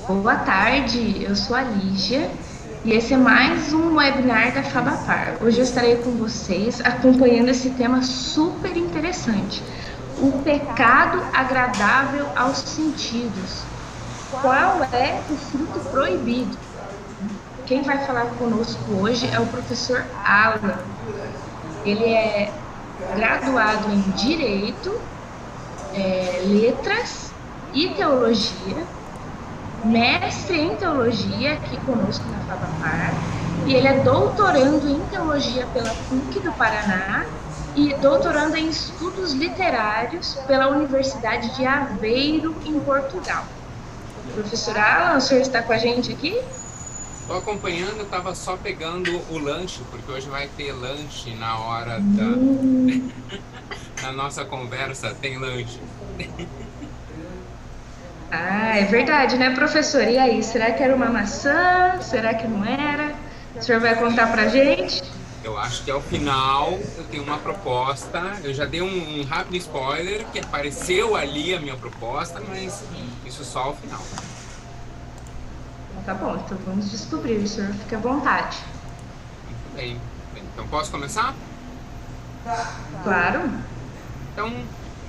Boa tarde, eu sou a Lígia e esse é mais um webinar da Fabapar. Hoje eu estarei com vocês acompanhando esse tema super interessante, o pecado agradável aos sentidos. Qual é o fruto proibido? Quem vai falar conosco hoje é o professor Alan. Ele é graduado em Direito, Letras e Teologia, mestre em teologia aqui conosco na Fabapar, e ele é doutorando em teologia pela PUC do Paraná e doutorando em estudos literários pela Universidade de Aveiro, em Portugal. Professor Alan, o senhor está com a gente aqui? Estou acompanhando, eu estava só pegando o lanche, porque hoje vai ter lanche na hora da nossa conversa, tem lanche. Ah, é verdade, né, professor? E aí, será que era uma maçã? Será que não era? O senhor vai contar pra gente? Eu acho que ao final eu tenho uma proposta. Eu já dei um rápido spoiler que apareceu ali a minha proposta, mas isso só ao final. Tá bom, então vamos descobrir, o senhor fique à vontade. Muito bem. Então posso começar? Claro. Então,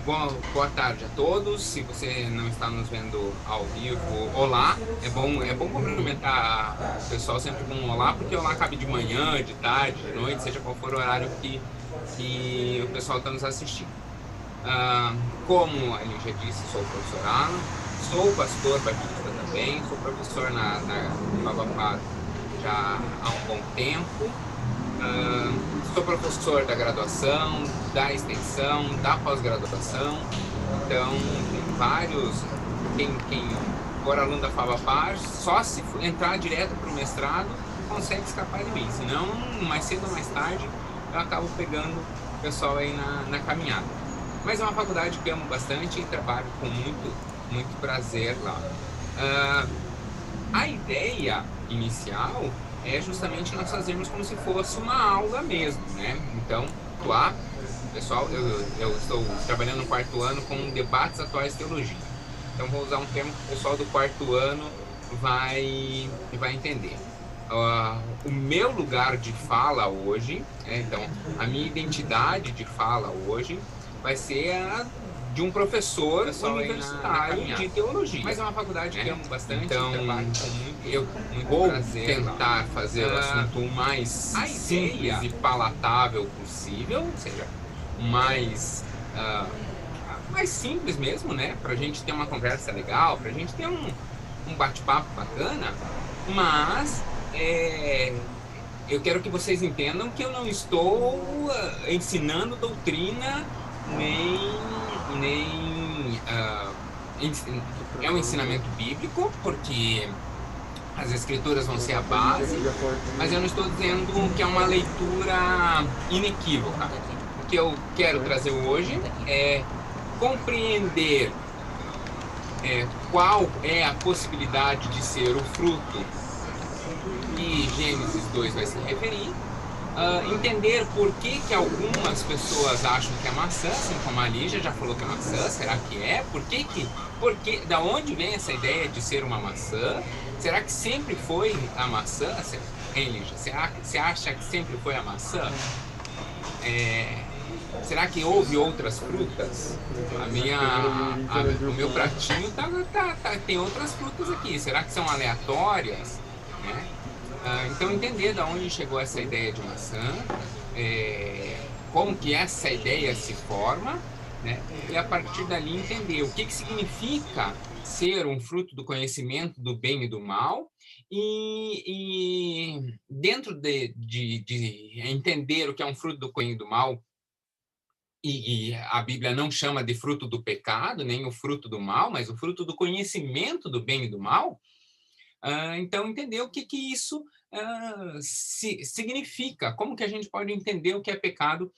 boa tarde a todos. Se você não está nos vendo ao vivo, olá. É bom cumprimentar o pessoal sempre com um olá, porque olá cabe de manhã, de tarde, de noite, seja qual for o horário que o pessoal está nos assistindo. Como a Lígia disse, sou o professor Alan, sou pastor batista também, sou professor na Fabapar já há um bom tempo. Sou professor da graduação, da extensão, da pós-graduação, então tem vários. Quem for aluno da Fabapar, só se entrar direto para o mestrado consegue escapar de mim, senão mais cedo ou mais tarde eu acabo pegando o pessoal aí na caminhada. Mas é uma faculdade que amo bastante e trabalho com muito prazer lá. A ideia inicial é justamente nós fazermos como se fosse uma aula mesmo, né? Então, lá, pessoal, eu estou trabalhando no quarto ano com debates atuais de teologia. Então, vou usar um termo que o pessoal do quarto ano vai entender. O meu lugar de fala hoje, então, a minha identidade de fala hoje vai ser a de um professor universitário de teologia. Mas é uma faculdade que amo bastante, então eu vou tentar fazer o assunto o mais simples e palatável possível, ou seja, mais simples mesmo, né? Para a gente ter uma conversa legal, para a gente ter um bate-papo bacana, mas eu quero que vocês entendam que eu não estou ensinando doutrina, nem é um ensinamento bíblico, porque as escrituras vão ser a base, mas eu não estou dizendo que é uma leitura inequívoca. O que eu quero trazer hoje é compreender qual é a possibilidade de ser o fruto que Gênesis 2 vai se referir, entender por que algumas pessoas acham que é maçã, assim como a Lígia já falou que é maçã, será que é? Da onde vem essa ideia de ser uma maçã? Será que sempre foi a maçã? Hein, Lígia? Você acha que sempre foi a maçã? Será que houve outras frutas? O meu pratinho tem outras frutas aqui. Será que são aleatórias? Né? Então, entender de onde chegou essa ideia de maçã, como que essa ideia se forma, né? E a partir dali entender o que significa ser um fruto do conhecimento do bem e do mal, e dentro de entender o que é um fruto do bem e do mal, e a Bíblia não chama de fruto do pecado, nem o fruto do mal, mas o fruto do conhecimento do bem e do mal. Então, entender o que isso significa, como que a gente pode entender o que é pecado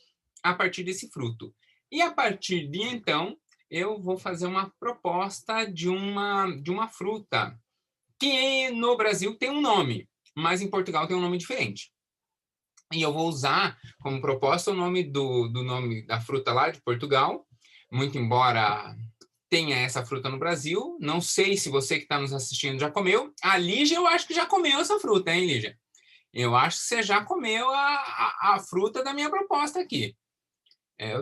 a partir desse fruto. E a partir de então, eu vou fazer uma proposta de uma fruta que no Brasil tem um nome, mas em Portugal tem um nome diferente. E eu vou usar como proposta o nome do nome da fruta lá de Portugal, muito embora tenha essa fruta no Brasil. Não sei se você que está nos assistindo já comeu. A Lígia, eu acho que já comeu essa fruta, hein, Lígia? Eu acho que você já comeu a fruta da minha proposta aqui. Eu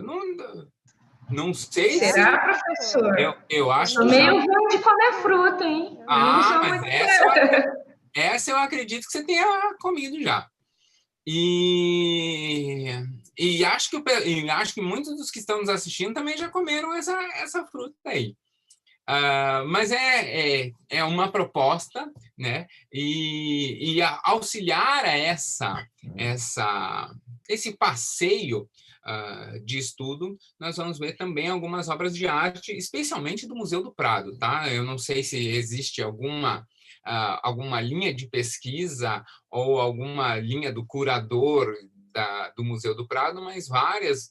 não sei se... Será, professor? Eu acho Sou que já. meio ruim de comer fruta, hein? Eu não sou Mas muito. essa eu acredito que você tenha comido já. E, acho que muitos dos que estão nos assistindo também já comeram essa fruta aí. Mas é uma proposta, né? E auxiliar a esse passeio de estudo, nós vamos ver também algumas obras de arte, especialmente do Museu do Prado, tá? Eu não sei se existe alguma linha de pesquisa ou alguma linha do curador do Museu do Prado, mas várias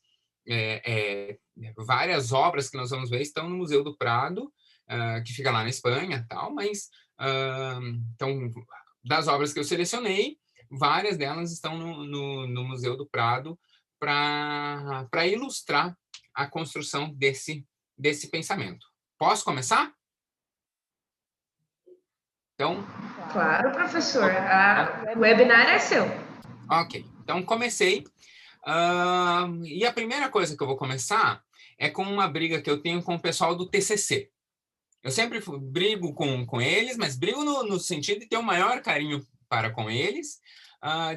obras que nós vamos ver estão no Museu do Prado, que fica lá na Espanha, tal, mas então, das obras que eu selecionei, várias delas estão no Museu do Prado para ilustrar a construção desse pensamento. Posso começar? Então, Claro, professor. O webinar é seu. ok. Então, comecei. E a primeira coisa que eu vou começar é com uma briga que eu tenho com o pessoal do TCC. Eu sempre brigo com eles, mas brigo no sentido de ter o maior carinho para com eles,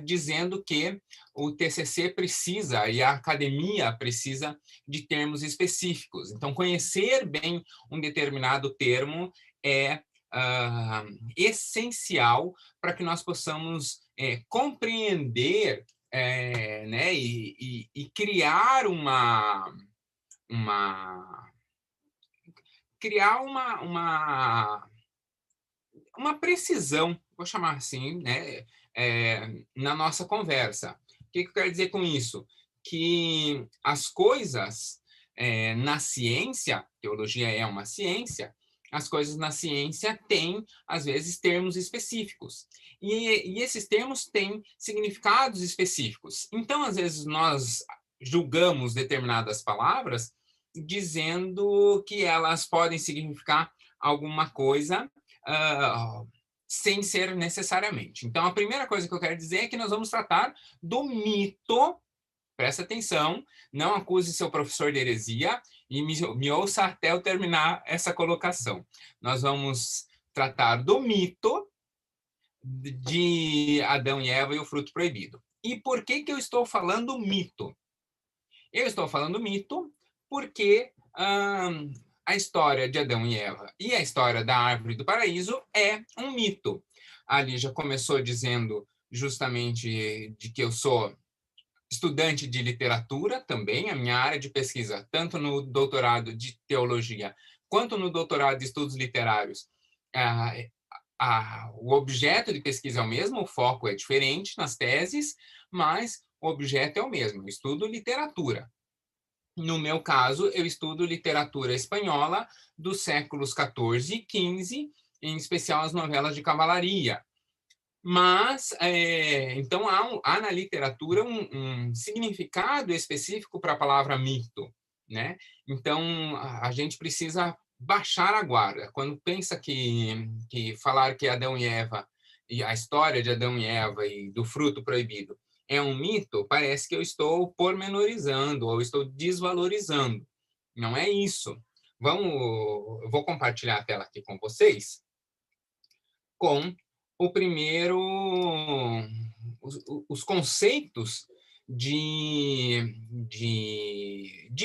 dizendo que o TCC precisa, e a academia precisa, de termos específicos. Então, conhecer bem um determinado termo é essencial para que nós possamos compreender né, e criar uma precisão, vou chamar assim, né, na nossa conversa. O que eu quero dizer com isso? Que as coisas na ciência, teologia é uma ciência, as coisas na ciência têm, às vezes, termos específicos. E esses termos têm significados específicos. Então, às vezes, nós julgamos determinadas palavras dizendo que elas podem significar alguma coisa sem ser necessariamente. Então, a primeira coisa que eu quero dizer é que nós vamos tratar do mito. Presta atenção, não acuse seu professor de heresia e me ouça até eu terminar essa colocação. Nós vamos tratar do mito de Adão e Eva e o fruto proibido. E por que eu estou falando mito? Eu estou falando mito porque a história de Adão e Eva e a história da árvore do paraíso é um mito. Ali já começou dizendo justamente de que eu sou estudante de literatura também, a minha área de pesquisa, tanto no doutorado de teologia quanto no doutorado de estudos literários, o objeto de pesquisa é o mesmo, o foco é diferente nas teses, mas o objeto é o mesmo, eu estudo literatura. No meu caso, eu estudo literatura espanhola dos séculos XIV e XV, em especial as novelas de cavalaria. Mas, então, há na literatura um significado específico para a palavra mito, né? Então, a gente precisa baixar a guarda. Quando pensa que falar que Adão e Eva, e a história de Adão e Eva e do fruto proibido é um mito, parece que eu estou pormenorizando ou estou desvalorizando. Não é isso. Eu vou compartilhar a tela aqui com vocês com o primeiro, os conceitos de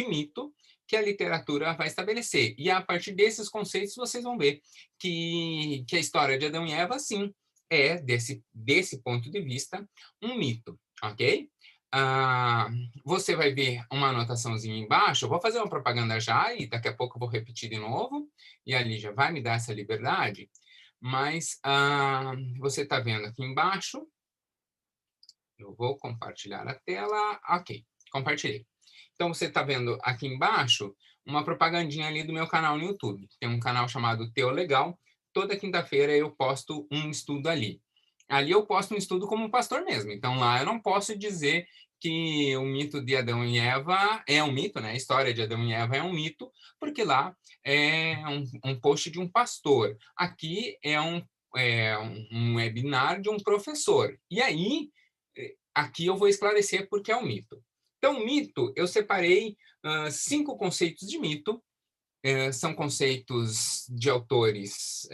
mito que a literatura vai estabelecer. E a partir desses conceitos, vocês vão ver que a história de Adão e Eva, sim, é, desse ponto de vista, um mito, ok? Você vai ver uma anotaçãozinha embaixo. Eu vou fazer uma propaganda já e daqui a pouco eu vou repetir de novo. E a Lígia vai me dar essa liberdade. Mas você está vendo aqui embaixo. Eu vou compartilhar a tela. Ok, compartilhei. Então, você está vendo aqui embaixo uma propagandinha ali do meu canal no YouTube. Tem um canal chamado Teolegal. toda quinta-feira eu posto um estudo ali. Ali eu posto um estudo como pastor mesmo. Então lá eu não posso dizer que o mito de Adão e Eva é um mito, né? A história de Adão e Eva é um mito, porque lá é um post de um pastor. Aqui é um webinar de um professor. E aí, aqui eu vou esclarecer porque é um mito. Então, mito, eu separei 5 conceitos de mito. São conceitos de autores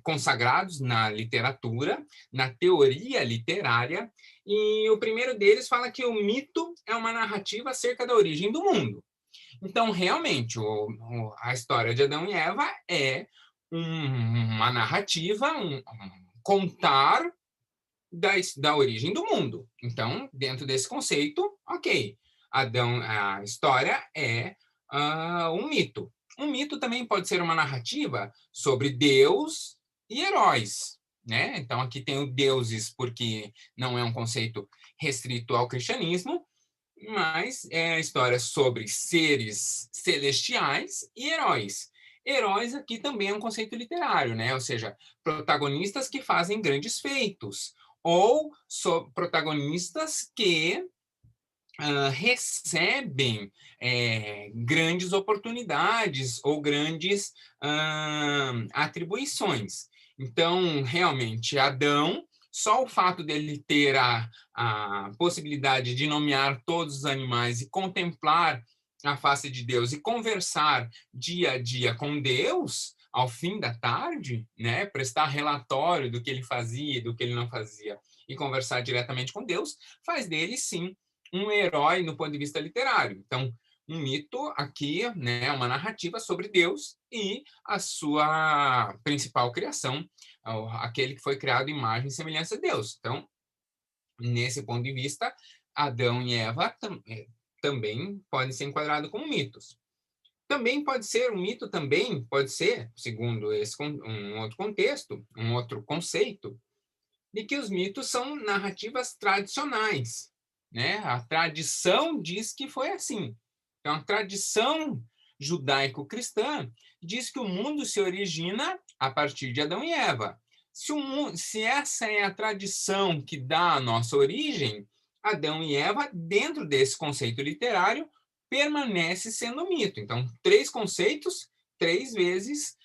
consagrados na literatura, na teoria literária, e o primeiro deles fala que o mito é uma narrativa acerca da origem do mundo. Então, realmente, a história de Adão e Eva é uma narrativa, contar da origem do mundo. Então, dentro desse conceito, ok, a história é um mito. Um mito também pode ser uma narrativa sobre Deus e heróis, né? Então, aqui tem o deuses, porque não é um conceito restrito ao cristianismo, mas é a história sobre seres celestiais e heróis. Heróis aqui também é um conceito literário, né? Ou seja, protagonistas que fazem grandes feitos, ou protagonistas que recebem grandes oportunidades ou grandes atribuições. Então, realmente, Adão, só o fato dele ter a possibilidade de nomear todos os animais e contemplar a face de Deus e conversar dia a dia com Deus, ao fim da tarde, né, prestar relatório do que ele fazia, do que ele não fazia, e conversar diretamente com Deus, faz dele, sim, um herói no ponto de vista literário. Então, um mito aqui, né, uma narrativa sobre Deus e a sua principal criação, aquele que foi criado em imagem e semelhança de Deus. Então, nesse ponto de vista, Adão e Eva também podem ser enquadrados como mitos. Também pode ser, um mito também pode ser, segundo um outro contexto, um outro conceito, de que os mitos são narrativas tradicionais, né? A tradição diz que foi assim. Então, a tradição judaico-cristã diz que o mundo se origina a partir de Adão e Eva. Se essa é a tradição que dá a nossa origem, Adão e Eva, dentro desse conceito literário, permanece sendo mito. Então, 3 conceitos, 3 vezes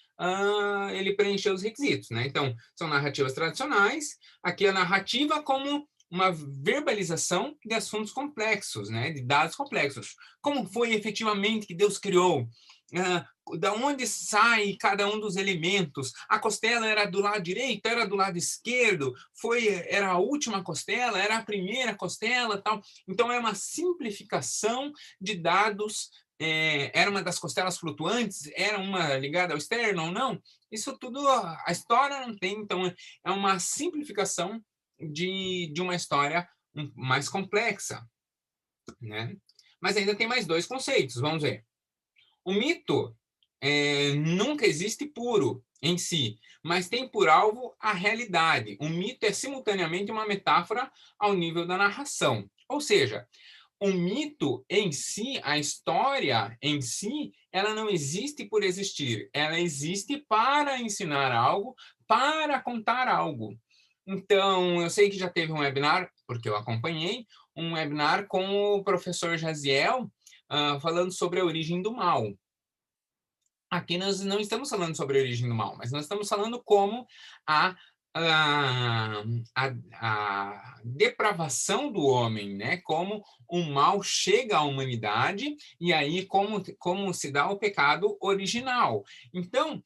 ele preencheu os requisitos, né? Então, são narrativas tradicionais. Aqui a narrativa como uma verbalização de assuntos complexos, né? De dados complexos. Como foi efetivamente que Deus criou? Da onde sai cada um dos elementos? A costela era do lado direito, era do lado esquerdo? Era a última costela? Era a primeira costela? Tal. Então, é uma simplificação de dados. Era uma das costelas flutuantes? Era uma ligada ao externo ou não? Isso tudo a história não tem. Então, é uma simplificação de uma história mais complexa, né? Mas ainda tem mais 2 conceitos, vamos ver. O mito nunca existe puro em si, mas tem por alvo a realidade. O mito é simultaneamente uma metáfora ao nível da narração. Ou seja, o mito em si, a história em si, ela não existe por existir. Ela existe para ensinar algo, para contar algo. Então, eu sei que já teve um webinar, porque eu acompanhei, um webinar com o professor Jaziel, falando sobre a origem do mal. Aqui nós não estamos falando sobre a origem do mal, mas nós estamos falando como a depravação do homem, né? Como o mal chega à humanidade e aí como se dá o pecado original. Então,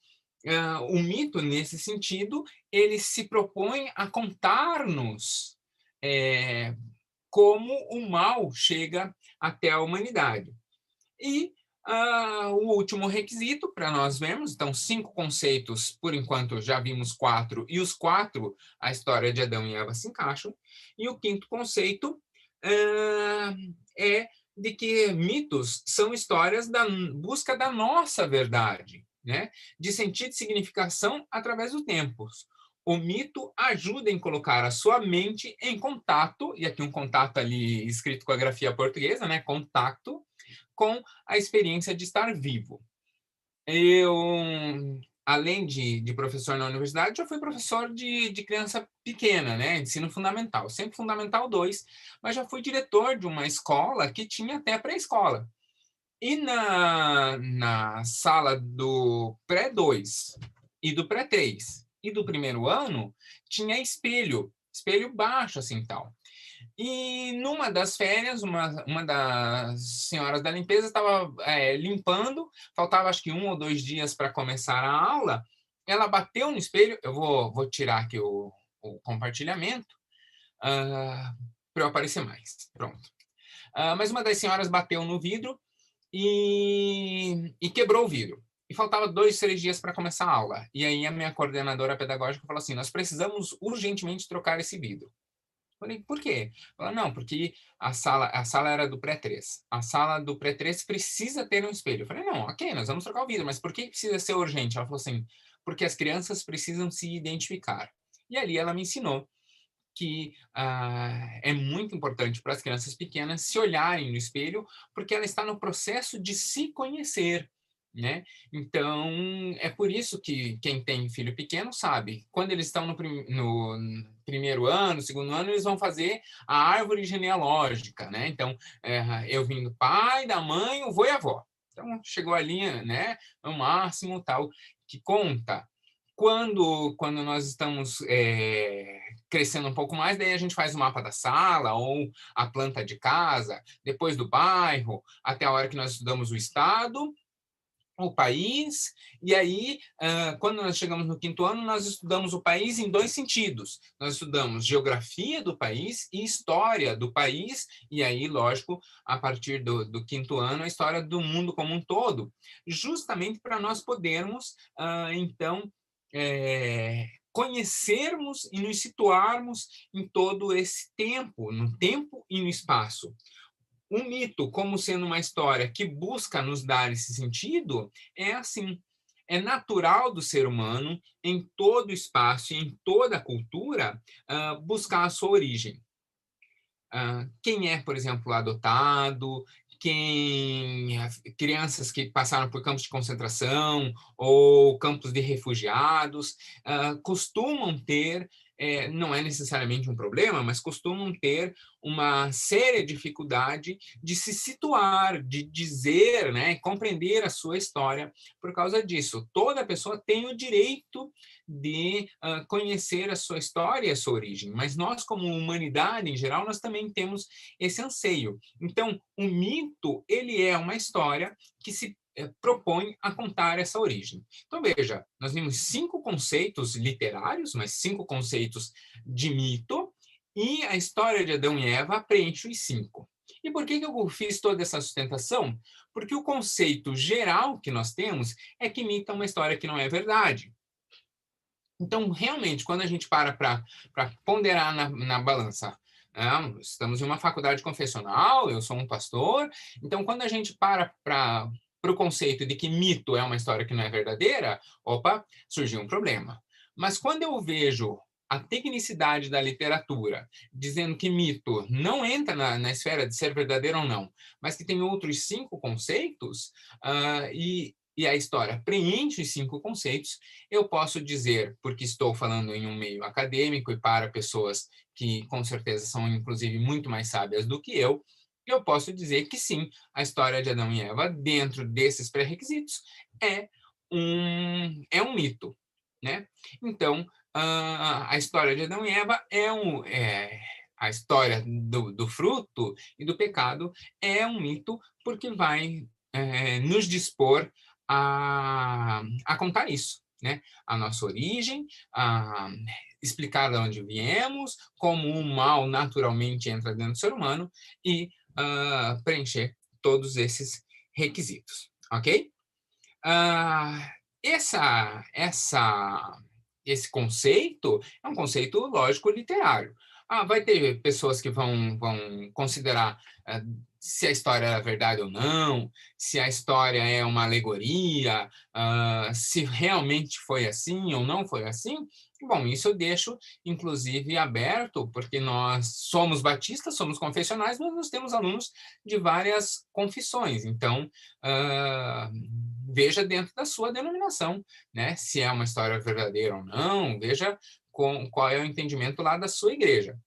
o mito, nesse sentido, ele se propõe a contar-nos como o mal chega até a humanidade. E o último requisito para nós vermos, então 5 conceitos, por enquanto já vimos 4, e os 4, a história de Adão e Eva se encaixam. E o 5º conceito é de que mitos são histórias da busca da nossa verdade, né? De sentido e significação através do tempo. O mito ajuda em colocar a sua mente em contato, e aqui um contato ali escrito com a grafia portuguesa, né? Contato com a experiência de estar vivo. Eu além de professor na universidade, já fui professor de criança pequena, né? Ensino fundamental, sempre fundamental 2, mas já fui diretor de uma escola que tinha até pré-escola. E na sala do pré-2 e do pré-3 e do primeiro ano, tinha espelho baixo, assim, tal. E numa das férias, uma das senhoras da limpeza estava limpando, faltava acho que 1 ou 2 dias para começar a aula, ela bateu no espelho, eu vou tirar aqui o compartilhamento, para eu aparecer mais, pronto. Mas uma das senhoras bateu no vidro e quebrou o vidro. E faltava 2, 3 dias para começar a aula. E aí a minha coordenadora pedagógica falou assim, nós precisamos urgentemente trocar esse vidro. Falei, por quê? Ela, não, porque a sala era do pré-3. A sala do pré-3 precisa ter um espelho. Eu falei, não, ok, nós vamos trocar o vidro, mas por que precisa ser urgente? Ela falou assim, porque as crianças precisam se identificar. E ali ela me ensinou que é muito importante para as crianças pequenas se olharem no espelho, porque ela está no processo de se conhecer, né? Então, é por isso que quem tem filho pequeno sabe, quando eles estão no primeiro ano, segundo ano, eles vão fazer a árvore genealógica, né? Então, eu vim do pai, da mãe, o vô e a avó. Então, chegou a linha, né? O máximo, tal, que conta. Quando nós estamos crescendo um pouco mais, daí a gente faz o mapa da sala ou a planta de casa, depois do bairro, até a hora que nós estudamos o estado, o país, e aí, quando nós chegamos no 5º ano, nós estudamos o país em 2 sentidos. Nós estudamos geografia do país e história do país, e aí, lógico, a partir do 5º ano, a história do mundo como um todo, justamente para nós podermos, então, conhecermos e nos situarmos em todo esse tempo, no tempo e no espaço. Um mito, como sendo uma história que busca nos dar esse sentido, é assim. É natural do ser humano, em todo espaço e em toda cultura, buscar a sua origem. Quem é, por exemplo, adotado, crianças que passaram por campos de concentração ou campos de refugiados, costumam ter, não é necessariamente um problema, mas costumam ter uma séria dificuldade de se situar, de dizer, né, compreender a sua história por causa disso. Toda pessoa tem o direito de conhecer a sua história e a sua origem, mas nós, como humanidade em geral, nós também temos esse anseio. Então, o mito, ele é uma história que se propõe a contar essa origem. Então, veja, nós vimos 5 conceitos literários, mas 5 conceitos de mito, e a história de Adão e Eva preenche os 5. E por que eu fiz toda essa sustentação? Porque o conceito geral que nós temos é que mito é uma história que não é verdade. Então, realmente, quando a gente para ponderar na balança, estamos em uma faculdade confessional, eu sou um pastor, então, quando a gente para o conceito de que mito é uma história que não é verdadeira, opa, surgiu um problema. Mas quando eu vejo a tecnicidade da literatura dizendo que mito não entra na esfera de ser verdadeiro ou não, mas que tem outros 5 conceitos, e a história preenche os 5 conceitos, eu posso dizer, porque estou falando em um meio acadêmico e para pessoas que com certeza são inclusive muito mais sábias do que eu posso dizer que sim, a história de Adão e Eva, dentro desses pré-requisitos, é um mito, né? Então, a história de Adão e Eva a história do fruto e do pecado é um mito porque vai nos dispor a contar isso, né? A nossa origem, a explicar de onde viemos, como o mal naturalmente entra dentro do ser humano e preencher todos esses requisitos, ok? Esse conceito é um conceito lógico literário. Vai ter pessoas que vão considerar se a história é verdade ou não, se a história é uma alegoria, se realmente foi assim ou não foi assim. Bom, isso eu deixo, inclusive, aberto, porque nós somos batistas, somos confessionais, mas nós temos alunos de várias confissões. Então, veja dentro da sua denominação, né? Se é uma história verdadeira ou não, veja qual é o entendimento lá da sua igreja.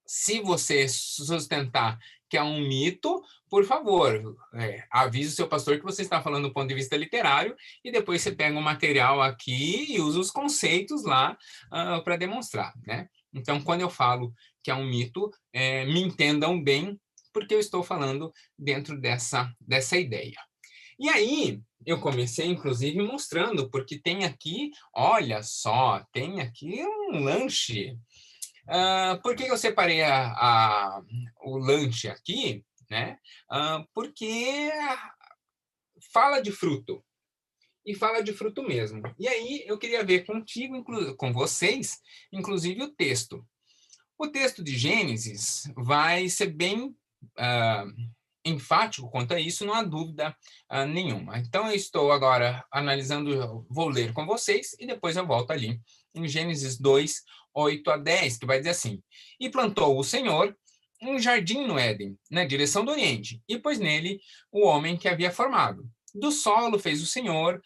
Se você sustentar que é um mito, por favor, avise o seu pastor que você está falando do ponto de vista literário e depois você pega o material aqui e usa os conceitos lá para demonstrar, né? Então, quando eu falo que é um mito, me entendam bem, porque eu estou falando dentro dessa ideia. E aí, eu comecei, inclusive, mostrando, porque tem aqui, olha só, tem aqui um lanche. Por que eu separei o lanche aqui, né? Porque fala de fruto. E fala de fruto mesmo. E aí eu queria ver contigo, com vocês, inclusive o texto. O texto de Gênesis vai ser bem enfático quanto a isso, não há dúvida nenhuma. Então eu estou agora analisando, vou ler com vocês e depois eu volto ali em Gênesis 2, 8 a 10, que vai dizer assim: E plantou o Senhor um jardim no Éden, na direção do Oriente, e pôs nele o homem que havia formado. Do solo fez o Senhor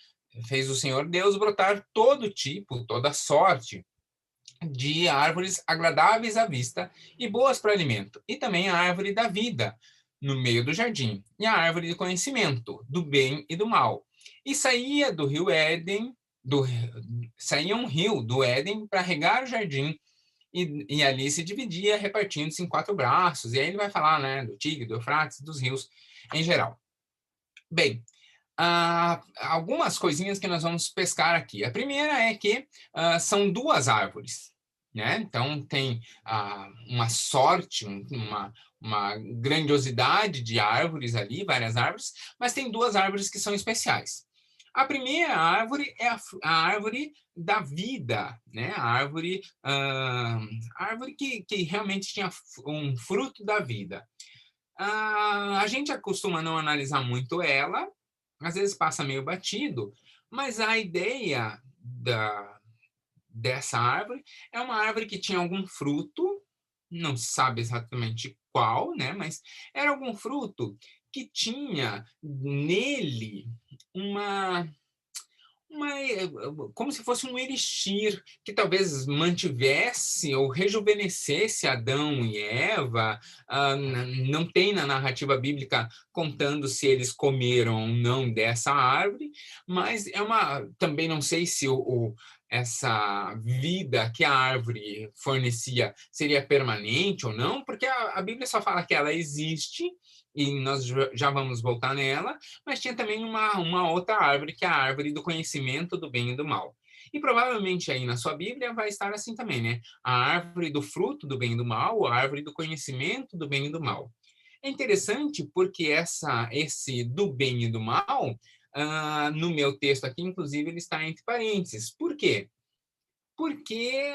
Deus brotar todo tipo, toda sorte de árvores agradáveis à vista e boas para alimento, e também a árvore da vida no meio do jardim, e a árvore do conhecimento do bem e do mal. E saía do rio Éden, saía um rio do Éden para regar o jardim, e ali se dividia, repartindo-se em 4 braços. E aí ele vai falar, né, do Tigre, do Eufrates, dos rios em geral. Bem, algumas coisinhas que nós vamos pescar aqui. A primeira é que são 2 árvores, né? Então tem uma sorte, uma grandiosidade de árvores ali, várias árvores, mas tem 2 árvores que são especiais. A primeira árvore é a árvore da vida, né? A árvore que realmente tinha um fruto da vida. A gente costuma não analisar muito ela, às vezes passa meio batido, mas a ideia dessa árvore é uma árvore que tinha algum fruto, não se sabe exatamente qual, né? Mas era algum fruto que tinha nele como se fosse um elixir que talvez mantivesse ou rejuvenescesse Adão e Eva. Não tem na narrativa bíblica contando se eles comeram ou não dessa árvore, mas também não sei se essa vida que a árvore fornecia seria permanente ou não, porque a Bíblia só fala que ela existe, e nós já vamos voltar nela, mas tinha também uma outra árvore, que é a árvore do conhecimento do bem e do mal. E provavelmente aí na sua Bíblia vai estar assim também, né? A árvore do fruto do bem e do mal, a árvore do conhecimento do bem e do mal. É interessante porque esse do bem e do mal, no meu texto aqui, inclusive, ele está entre parênteses. Por quê? Porque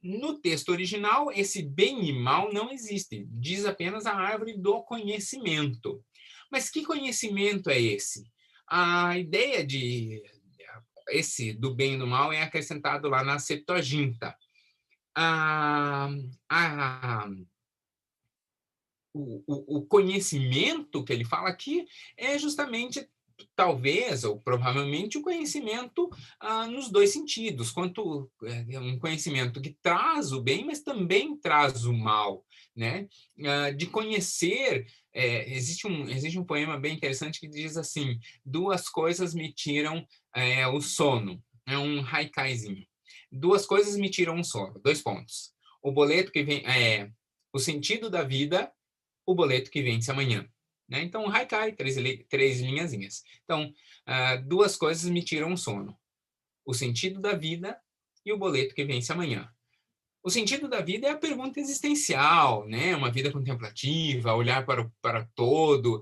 no texto original, esse bem e mal não existe. Diz apenas a árvore do conhecimento. Mas que conhecimento é esse? A ideia de esse do bem e do mal é acrescentado lá na Septuaginta. O conhecimento que ele fala aqui é justamente, talvez, ou provavelmente, o conhecimento nos 2 sentidos, quanto um conhecimento que traz o bem, mas também traz o mal, né? De conhecer, existe um poema bem interessante que diz assim: 2 coisas me tiram o sono, é um haikaizinho. 2 coisas me tiram o sono, 2 pontos. O boleto que vem, o sentido da vida, o boleto que vence amanhã. Né? Então, o haikai, 3 linhazinhas. Então, 2 coisas me tiram o sono: o sentido da vida e o boleto que vence amanhã. O sentido da vida é a pergunta existencial, né? Uma vida contemplativa, olhar para toda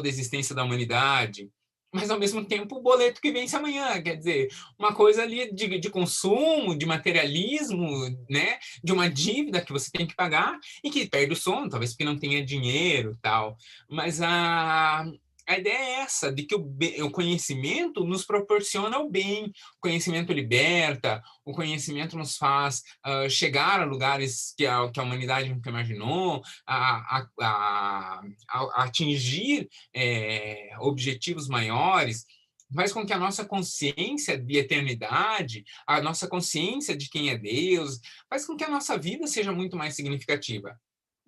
a existência da humanidade. Mas, ao mesmo tempo, o boleto que vence amanhã, quer dizer, uma coisa ali de consumo, de materialismo, né? De uma dívida que você tem que pagar e que perde o sono, talvez porque não tenha dinheiro, tal. Mas a ideia é essa, de que o conhecimento nos proporciona o bem, o conhecimento liberta, o conhecimento nos faz chegar a lugares que a humanidade nunca imaginou, a atingir objetivos maiores, faz com que a nossa consciência de eternidade, a nossa consciência de quem é Deus, faz com que a nossa vida seja muito mais significativa.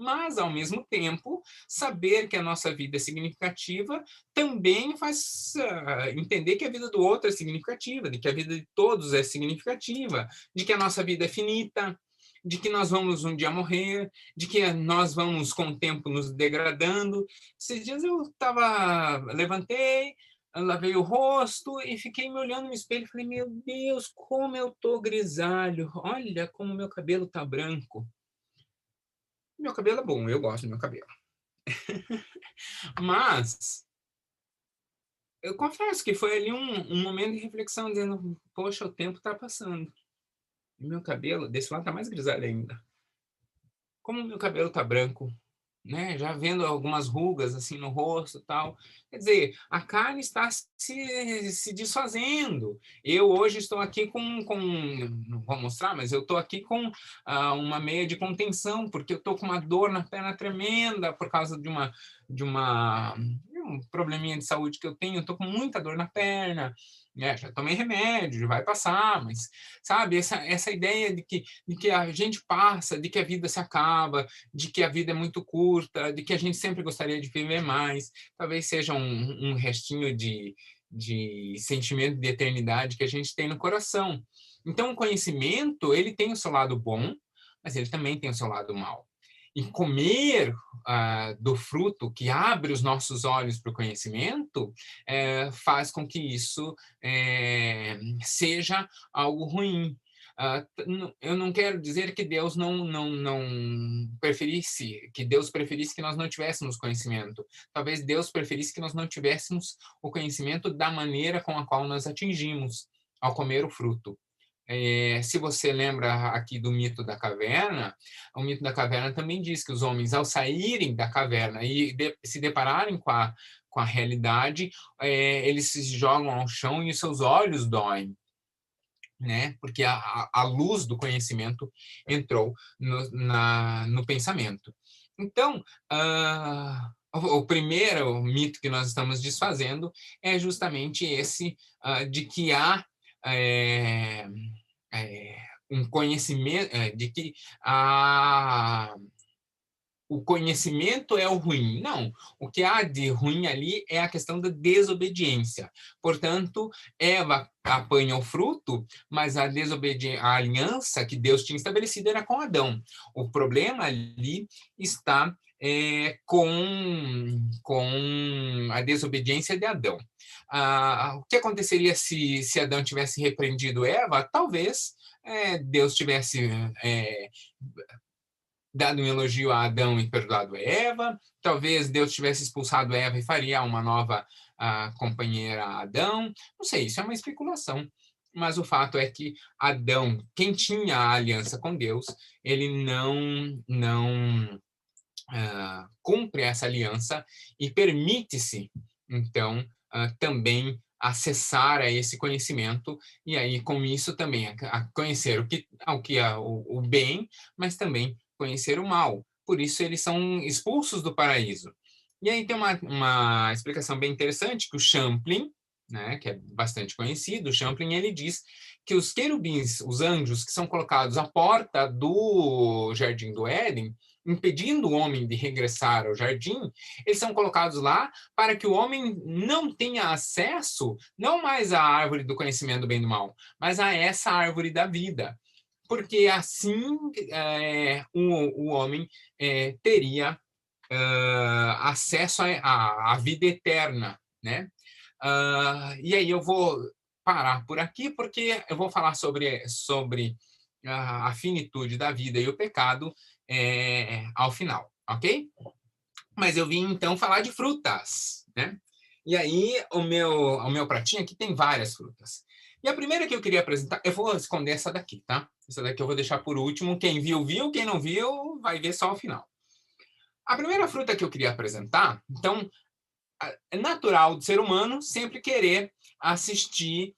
Mas, ao mesmo tempo, saber que a nossa vida é significativa também faz entender que a vida do outro é significativa, de que a vida de todos é significativa, de que a nossa vida é finita, de que nós vamos um dia morrer, de que nós vamos, com o tempo, nos degradando. Esses dias levantei, lavei o rosto e fiquei me olhando no espelho e falei, meu Deus, como eu tô grisalho, olha como meu cabelo tá branco. Meu cabelo é bom, eu gosto do meu cabelo. Mas eu confesso que foi ali um momento de reflexão, dizendo, poxa, o tempo está passando. E meu cabelo, desse lado, está mais grisalho ainda. Como o meu cabelo está branco, né? Já vendo algumas rugas assim no rosto e tal. Quer dizer, a carne está se desfazendo. Eu hoje estou aqui não vou mostrar, mas eu estou aqui com uma meia de contenção, porque eu estou com uma dor na perna tremenda por causa de um probleminha de saúde que eu tenho. Eu estou com muita dor na perna. Já tomei remédio, vai passar, mas, sabe, essa ideia de que a gente passa, de que a vida se acaba, de que a vida é muito curta, de que a gente sempre gostaria de viver mais, talvez seja um restinho de sentimento de eternidade que a gente tem no coração. Então, o conhecimento, ele tem o seu lado bom, mas ele também tem o seu lado mau. E comer do fruto que abre os nossos olhos para o conhecimento faz com que isso seja algo ruim. Eu não quero dizer que Deus não preferisse, que Deus preferisse que nós não tivéssemos conhecimento. Talvez Deus preferisse que nós não tivéssemos o conhecimento da maneira com a qual nós atingimos ao comer o fruto. Se você lembra aqui do mito da caverna, o mito da caverna também diz que os homens, ao saírem da caverna e se depararem com a realidade, eles se jogam ao chão e os seus olhos doem, né? Porque a luz do conhecimento entrou no pensamento. Então, o primeiro mito que nós estamos desfazendo é justamente esse de que há um conhecimento, de que o conhecimento é o ruim. Não, o que há de ruim ali é a questão da desobediência. Portanto, Eva apanha o fruto, mas a aliança que Deus tinha estabelecido era com Adão. O problema ali está com a desobediência de Adão. O que aconteceria se Adão tivesse repreendido Eva? Talvez Deus tivesse dado um elogio a Adão e perdoado Eva. Talvez Deus tivesse expulsado Eva e faria uma nova companheira a Adão. Não sei, isso é uma especulação. Mas o fato é que Adão, quem tinha a aliança com Deus, ele não cumpre essa aliança e permite-se, então, também acessar a esse conhecimento e aí com isso também a conhecer o bem, mas também conhecer o mal. Por isso eles são expulsos do paraíso. E aí tem uma explicação bem interessante que o Champlin, né, que é bastante conhecido, o Champlin, ele diz que os querubins, os anjos que são colocados à porta do Jardim do Éden, impedindo o homem de regressar ao jardim, eles são colocados lá para que o homem não tenha acesso, não mais à árvore do conhecimento do bem e do mal, mas a essa árvore da vida. Porque assim o homem teria acesso à vida eterna, né? E aí eu vou parar por aqui, porque eu vou falar sobre a finitude da vida e o pecado ao final, ok? Mas eu vim, então, falar de frutas, né? E aí, o meu pratinho aqui tem várias frutas. E a primeira que eu queria apresentar, eu vou esconder essa daqui, tá? Essa daqui eu vou deixar por último. Quem viu, viu. Quem não viu, vai ver só ao final. A primeira fruta que eu queria apresentar, então, é natural do ser humano sempre querer assistir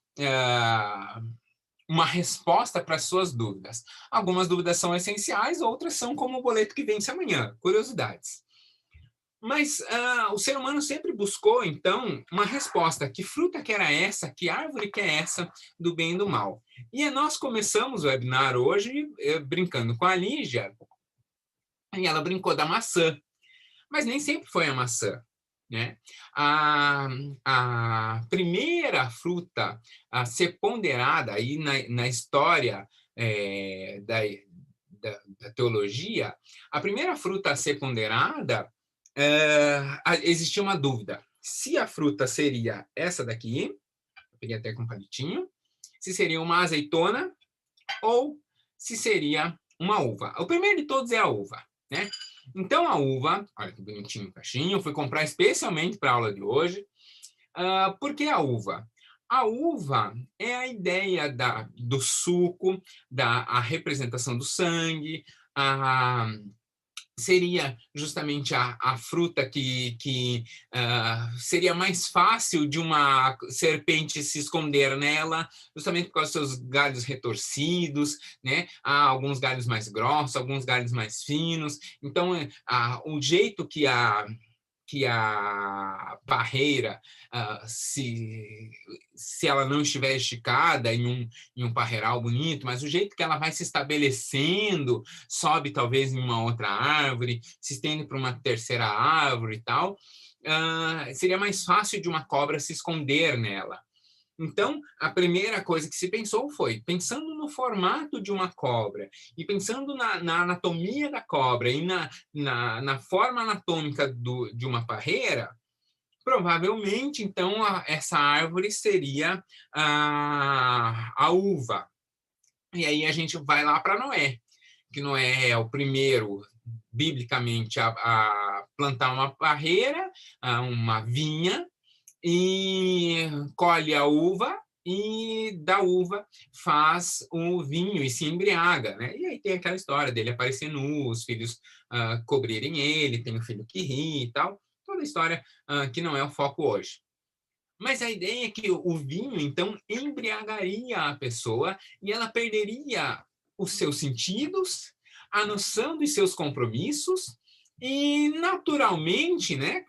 uma resposta para as suas dúvidas. Algumas dúvidas são essenciais, outras são como o boleto que vence amanhã, curiosidades. Mas o ser humano sempre buscou, então, uma resposta. Que fruta que era essa? Que árvore que é essa do bem e do mal? E nós começamos o webinar hoje brincando com a Lígia, e ela brincou da maçã. Mas nem sempre foi a maçã. Né? A primeira fruta a ser ponderada aí na história da teologia, a primeira fruta a ser ponderada, existia uma dúvida. Se a fruta seria essa daqui, eu peguei até com um palitinho, se seria uma azeitona ou se seria uma uva. O primeiro de todos é a uva, né? Então, a uva, olha que bonitinho o caixinho, eu fui comprar especialmente para a aula de hoje. Por que a uva? A uva é a ideia do suco, a representação do sangue, seria justamente a fruta que seria mais fácil de uma serpente se esconder nela, justamente por causa dos seus galhos retorcidos, né? Há alguns galhos mais grossos, alguns galhos mais finos. Então, o jeito que a parreira, se ela não estiver esticada em um parreiral bonito, mas o jeito que ela vai se estabelecendo, sobe talvez em uma outra árvore, se estende para uma terceira árvore e tal, seria mais fácil de uma cobra se esconder nela. Então, a primeira coisa que se pensou foi, pensando no formato de uma cobra e pensando na anatomia da cobra e na forma anatômica de uma parreira, provavelmente, então, essa árvore seria a uva. E aí a gente vai lá para Noé, que Noé é o primeiro, biblicamente, a plantar uma parreira, uma vinha, e colhe a uva e da uva faz o vinho e se embriaga, né? E aí tem aquela história dele aparecer nu, os filhos cobrirem ele, tem o filho que ri e tal, toda a história que não é o foco hoje. Mas a ideia é que o vinho, então, embriagaria a pessoa e ela perderia os seus sentidos, a noção dos seus compromissos e, naturalmente, né,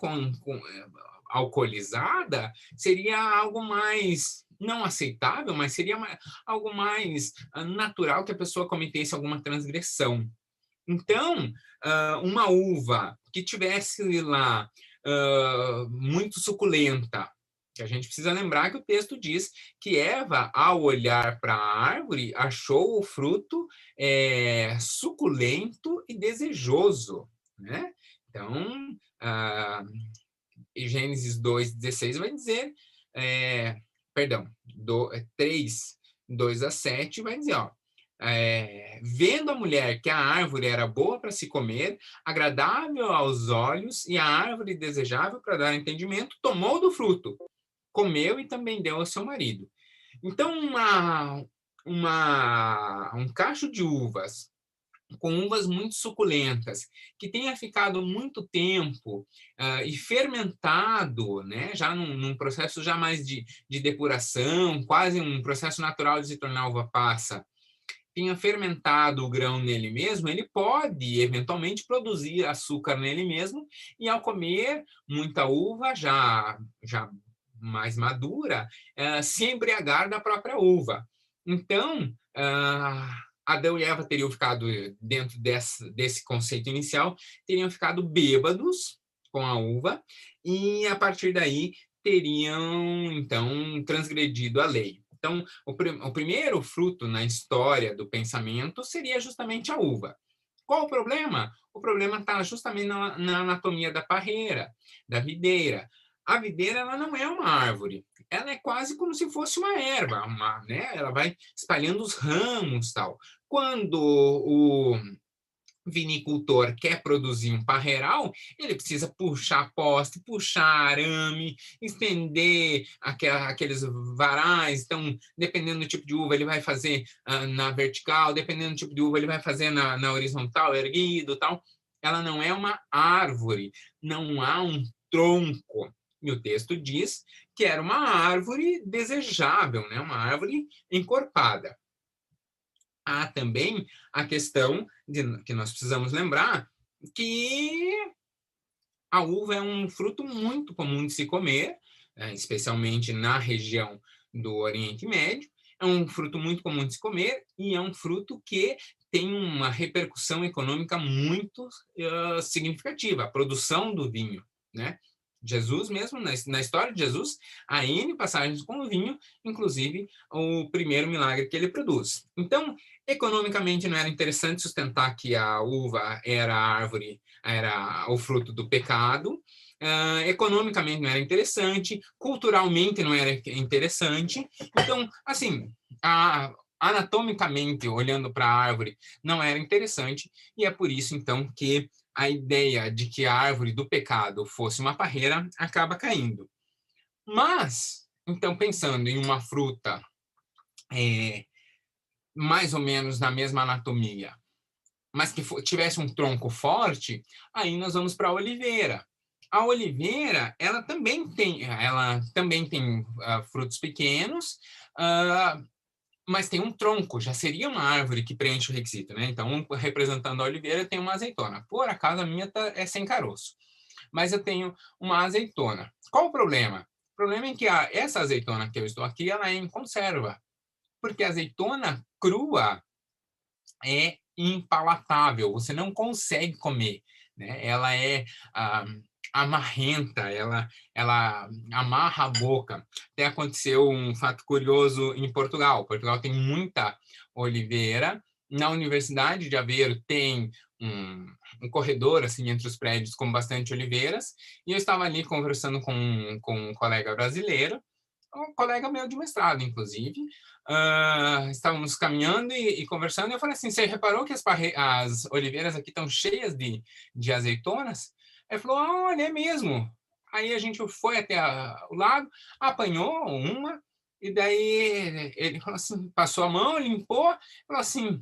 alcoolizada, seria algo mais não aceitável, mas seria algo mais natural que a pessoa cometesse alguma transgressão. Então, uma uva que tivesse lá muito suculenta, que a gente precisa lembrar que o texto diz que Eva, ao olhar para a árvore, achou o fruto suculento e desejoso, né? Então, Gênesis 2:16 vai dizer, perdão, 3, 2-7 vai dizer, ó, vendo a mulher que a árvore era boa para se comer, agradável aos olhos e a árvore desejável para dar entendimento, tomou do fruto, comeu e também deu ao seu marido. Então, um cacho de uvas com uvas muito suculentas, que tenha ficado muito tempo e fermentado, né, já num processo já mais de depuração, quase um processo natural de se tornar uva passa, tenha fermentado o grão nele mesmo, ele pode eventualmente produzir açúcar nele mesmo, e ao comer muita uva já mais madura, se embriagar da própria uva. Então, Adão e Eva teriam ficado, dentro desse conceito inicial, teriam ficado bêbados com a uva e, a partir daí, teriam, então, transgredido a lei. Então, o primeiro fruto na história do pensamento seria justamente a uva. Qual o problema? O problema está justamente na anatomia da parreira, da videira. A videira, ela não é uma árvore, ela é quase como se fosse uma erva, né? Ela vai espalhando os ramos e tal. Quando o vinicultor quer produzir um parreiral, ele precisa puxar poste, puxar arame, estender aqueles varais. Então, dependendo do tipo de uva, ele vai fazer na vertical, dependendo do tipo de uva, ele vai fazer na horizontal, erguido, tal. Ela não é uma árvore, não há um tronco. E o texto diz que era uma árvore desejável, né? Uma árvore encorpada. Há também a questão que nós precisamos lembrar que a uva é um fruto muito comum de se comer, especialmente na região do Oriente Médio. É um fruto muito comum de se comer e é um fruto que tem uma repercussão econômica muito significativa, a produção do vinho, né? Jesus mesmo, na história de Jesus, há N passagens com o vinho, inclusive o primeiro milagre que ele produz. Então, economicamente não era interessante sustentar que a uva era a árvore, era o fruto do pecado, economicamente não era interessante, culturalmente não era interessante. Então, assim, anatomicamente, olhando para a árvore, não era interessante, e é por isso, então, que a ideia de que a árvore do pecado fosse uma parreira acaba caindo. Mas, então, pensando em uma fruta mais ou menos na mesma anatomia, mas que tivesse um tronco forte, aí nós vamos para a oliveira. A oliveira, ela também tem frutos pequenos, mas tem um tronco, já seria uma árvore que preenche o requisito, né? Então, representando a oliveira, tem uma azeitona. Por acaso, a minha é sem caroço, mas eu tenho uma azeitona. Qual o problema? O problema é que essa azeitona que eu estou aqui, ela é em conserva, porque a azeitona crua é impalatável, você não consegue comer, né? Ela é amarrenta, ela amarra a boca. Até aconteceu um fato curioso em Portugal. Portugal tem muita oliveira. Na Universidade de Aveiro tem um corredor assim entre os prédios com bastante oliveiras, e eu estava ali conversando com um colega brasileiro, um colega meu de mestrado, inclusive. Estávamos caminhando e conversando, e eu falei assim, você reparou que as oliveiras aqui estão cheias de azeitonas? Ele falou, olha, é mesmo. Aí a gente foi até o lago, apanhou uma, e daí ele falou assim, passou a mão, limpou, falou assim,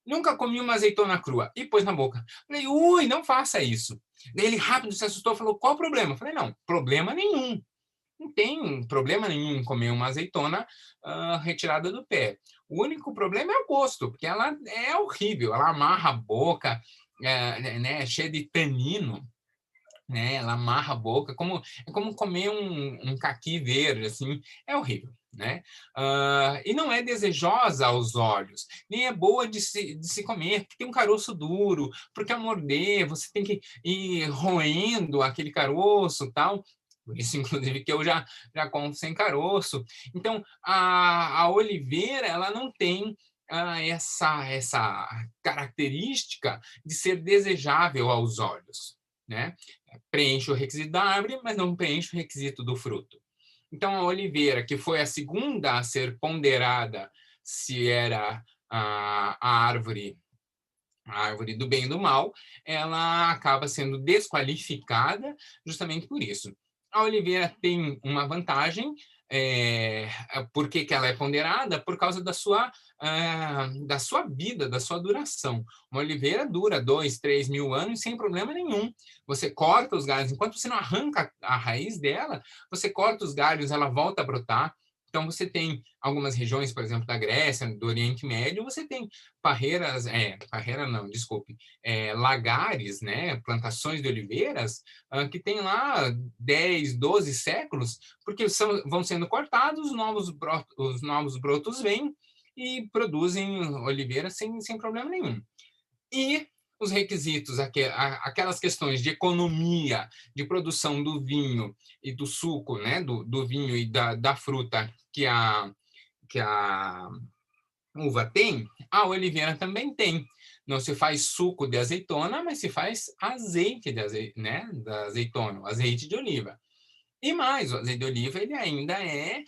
nunca comi uma azeitona crua, e pôs na boca. Falei, ui, não faça isso. Daí ele rápido se assustou, falou, qual o problema? Eu falei, não, problema nenhum. Não tem problema nenhum em comer uma azeitona retirada do pé. O único problema é o gosto, porque ela é horrível, ela amarra a boca, né, cheia de tanino, né? Ela amarra a boca, é como comer um caqui verde, assim, é horrível. Né? E não é desejosa aos olhos, nem é boa de se comer, porque tem um caroço duro, porque ao morder você tem que ir roendo aquele caroço tal. Por isso, inclusive, que eu já como sem caroço. Então, a oliveira, ela não tem essa característica de ser desejável aos olhos, né? Preenche o requisito da árvore, mas não preenche o requisito do fruto. Então, a oliveira, que foi a segunda a ser ponderada se era a árvore do bem e do mal, ela acaba sendo desqualificada justamente por isso. A oliveira tem uma vantagem, por que ela é ponderada? Por causa da sua vida, da sua duração. Uma oliveira dura 2, 3 mil anos sem problema nenhum. Você corta os galhos, enquanto você não arranca a raiz dela, você corta os galhos, ela volta a brotar. Então, você tem algumas regiões, por exemplo, da Grécia, do Oriente Médio, você tem lagares, né, plantações de oliveiras, que tem lá 10, 12 séculos, porque vão sendo cortados, os novos brotos vêm e produzem oliveiras sem problema nenhum. E os requisitos, aquelas questões de economia, de produção do vinho e do suco, né, do vinho e da fruta que a uva tem, a oliveira também tem. Não se faz suco de azeitona, mas se faz azeite da azeitona, o azeite de oliva. E mais, o azeite de oliva ele ainda é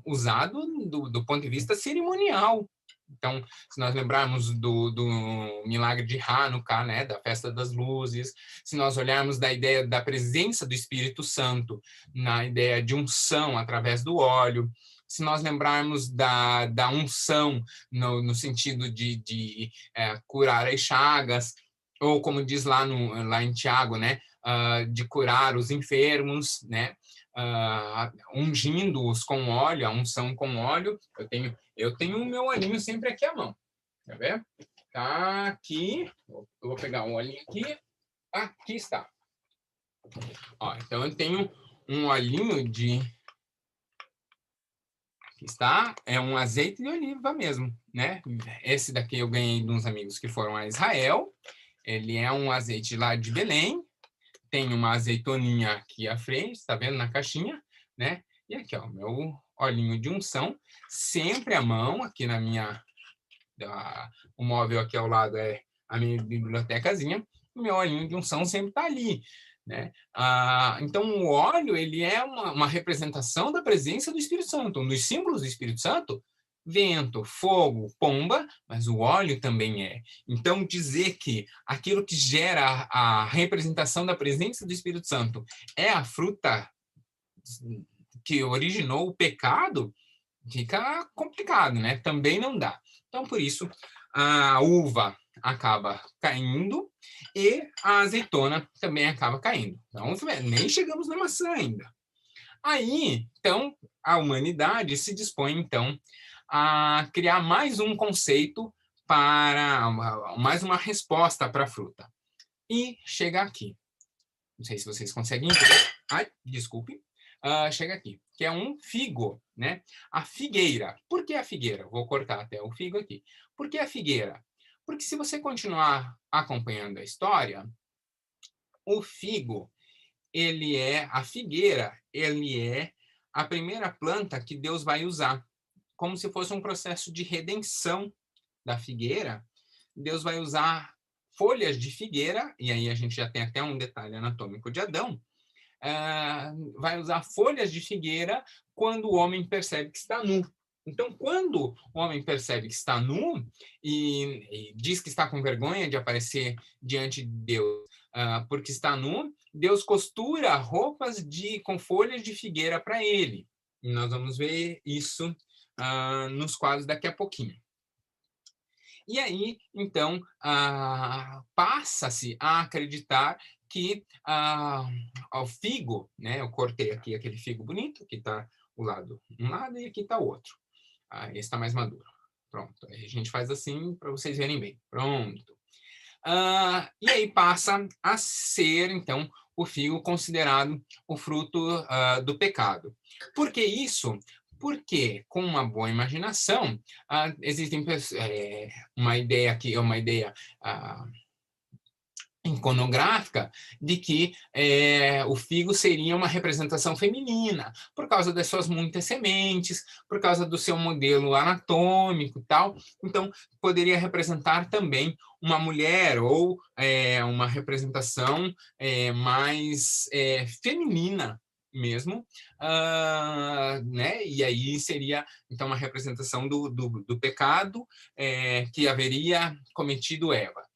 usado do ponto de vista cerimonial. Então, se nós lembrarmos do milagre de Hanukkah, né, da festa das luzes, se nós olharmos da ideia da presença do Espírito Santo, na ideia de unção através do óleo, se nós lembrarmos da unção no sentido de curar as chagas, ou como diz lá em Tiago, né, de curar os enfermos, né? Ungindo-os com óleo, a unção com óleo. Eu tenho o meu olhinho sempre aqui à mão. Quer ver? Tá aqui. Eu vou pegar um olhinho aqui. Aqui está. Ó, então eu tenho um olhinho de... Aqui está. É um azeite de oliva mesmo, né? Esse daqui eu ganhei de uns amigos que foram a Israel. Ele é um azeite lá de Belém. Tem uma azeitoninha aqui à frente, tá vendo na caixinha, né? E aqui, ó, meu olhinho de unção, sempre à mão, aqui na minha... o móvel aqui ao lado é a minha bibliotecazinha, o meu olhinho de unção sempre tá ali, né? Então, o óleo, ele é uma representação da presença do Espírito Santo. Um dos símbolos do Espírito Santo, vento, fogo, pomba, mas o óleo também é. Então, dizer que aquilo que gera a representação da presença do Espírito Santo é a fruta que originou o pecado, fica complicado, né? Também não dá. Então, por isso, a uva acaba caindo e a azeitona também acaba caindo. Então, nem chegamos na maçã ainda. Aí, então, a humanidade se dispõe, então, a criar mais um conceito para mais uma resposta para a fruta. E chega aqui. Não sei se vocês conseguem ver. Ai, desculpe. Chega aqui, que é um figo, né? A figueira. Por que a figueira? Vou cortar até o figo aqui. Por que a figueira? Porque se você continuar acompanhando a história, o figo, a figueira, ele é a primeira planta que Deus vai usar, como se fosse um processo de redenção da figueira. Deus vai usar folhas de figueira, e aí a gente já tem até um detalhe anatômico de Adão, vai usar folhas de figueira quando o homem percebe que está nu. Então, quando o homem percebe que está nu e diz que está com vergonha de aparecer diante de Deus porque está nu, Deus costura roupas com folhas de figueira para ele. E nós vamos ver isso nos quadros daqui a pouquinho. E aí, então, passa-se a acreditar que o figo, né? Eu cortei aqui aquele figo bonito, que está um lado e aqui está o outro. Esse está mais maduro. Pronto. Aí a gente faz assim para vocês verem bem. Pronto. E aí passa a ser, então, o figo considerado o fruto do pecado. Por que isso? Porque, com uma boa imaginação, existem uma ideia que é uma ideia iconográfica de que o figo seria uma representação feminina, por causa das suas muitas sementes, por causa do seu modelo anatômico e tal. Então, poderia representar também uma mulher ou uma representação mais feminina mesmo, né? E aí seria, então, uma representação do pecado que haveria cometido Eva.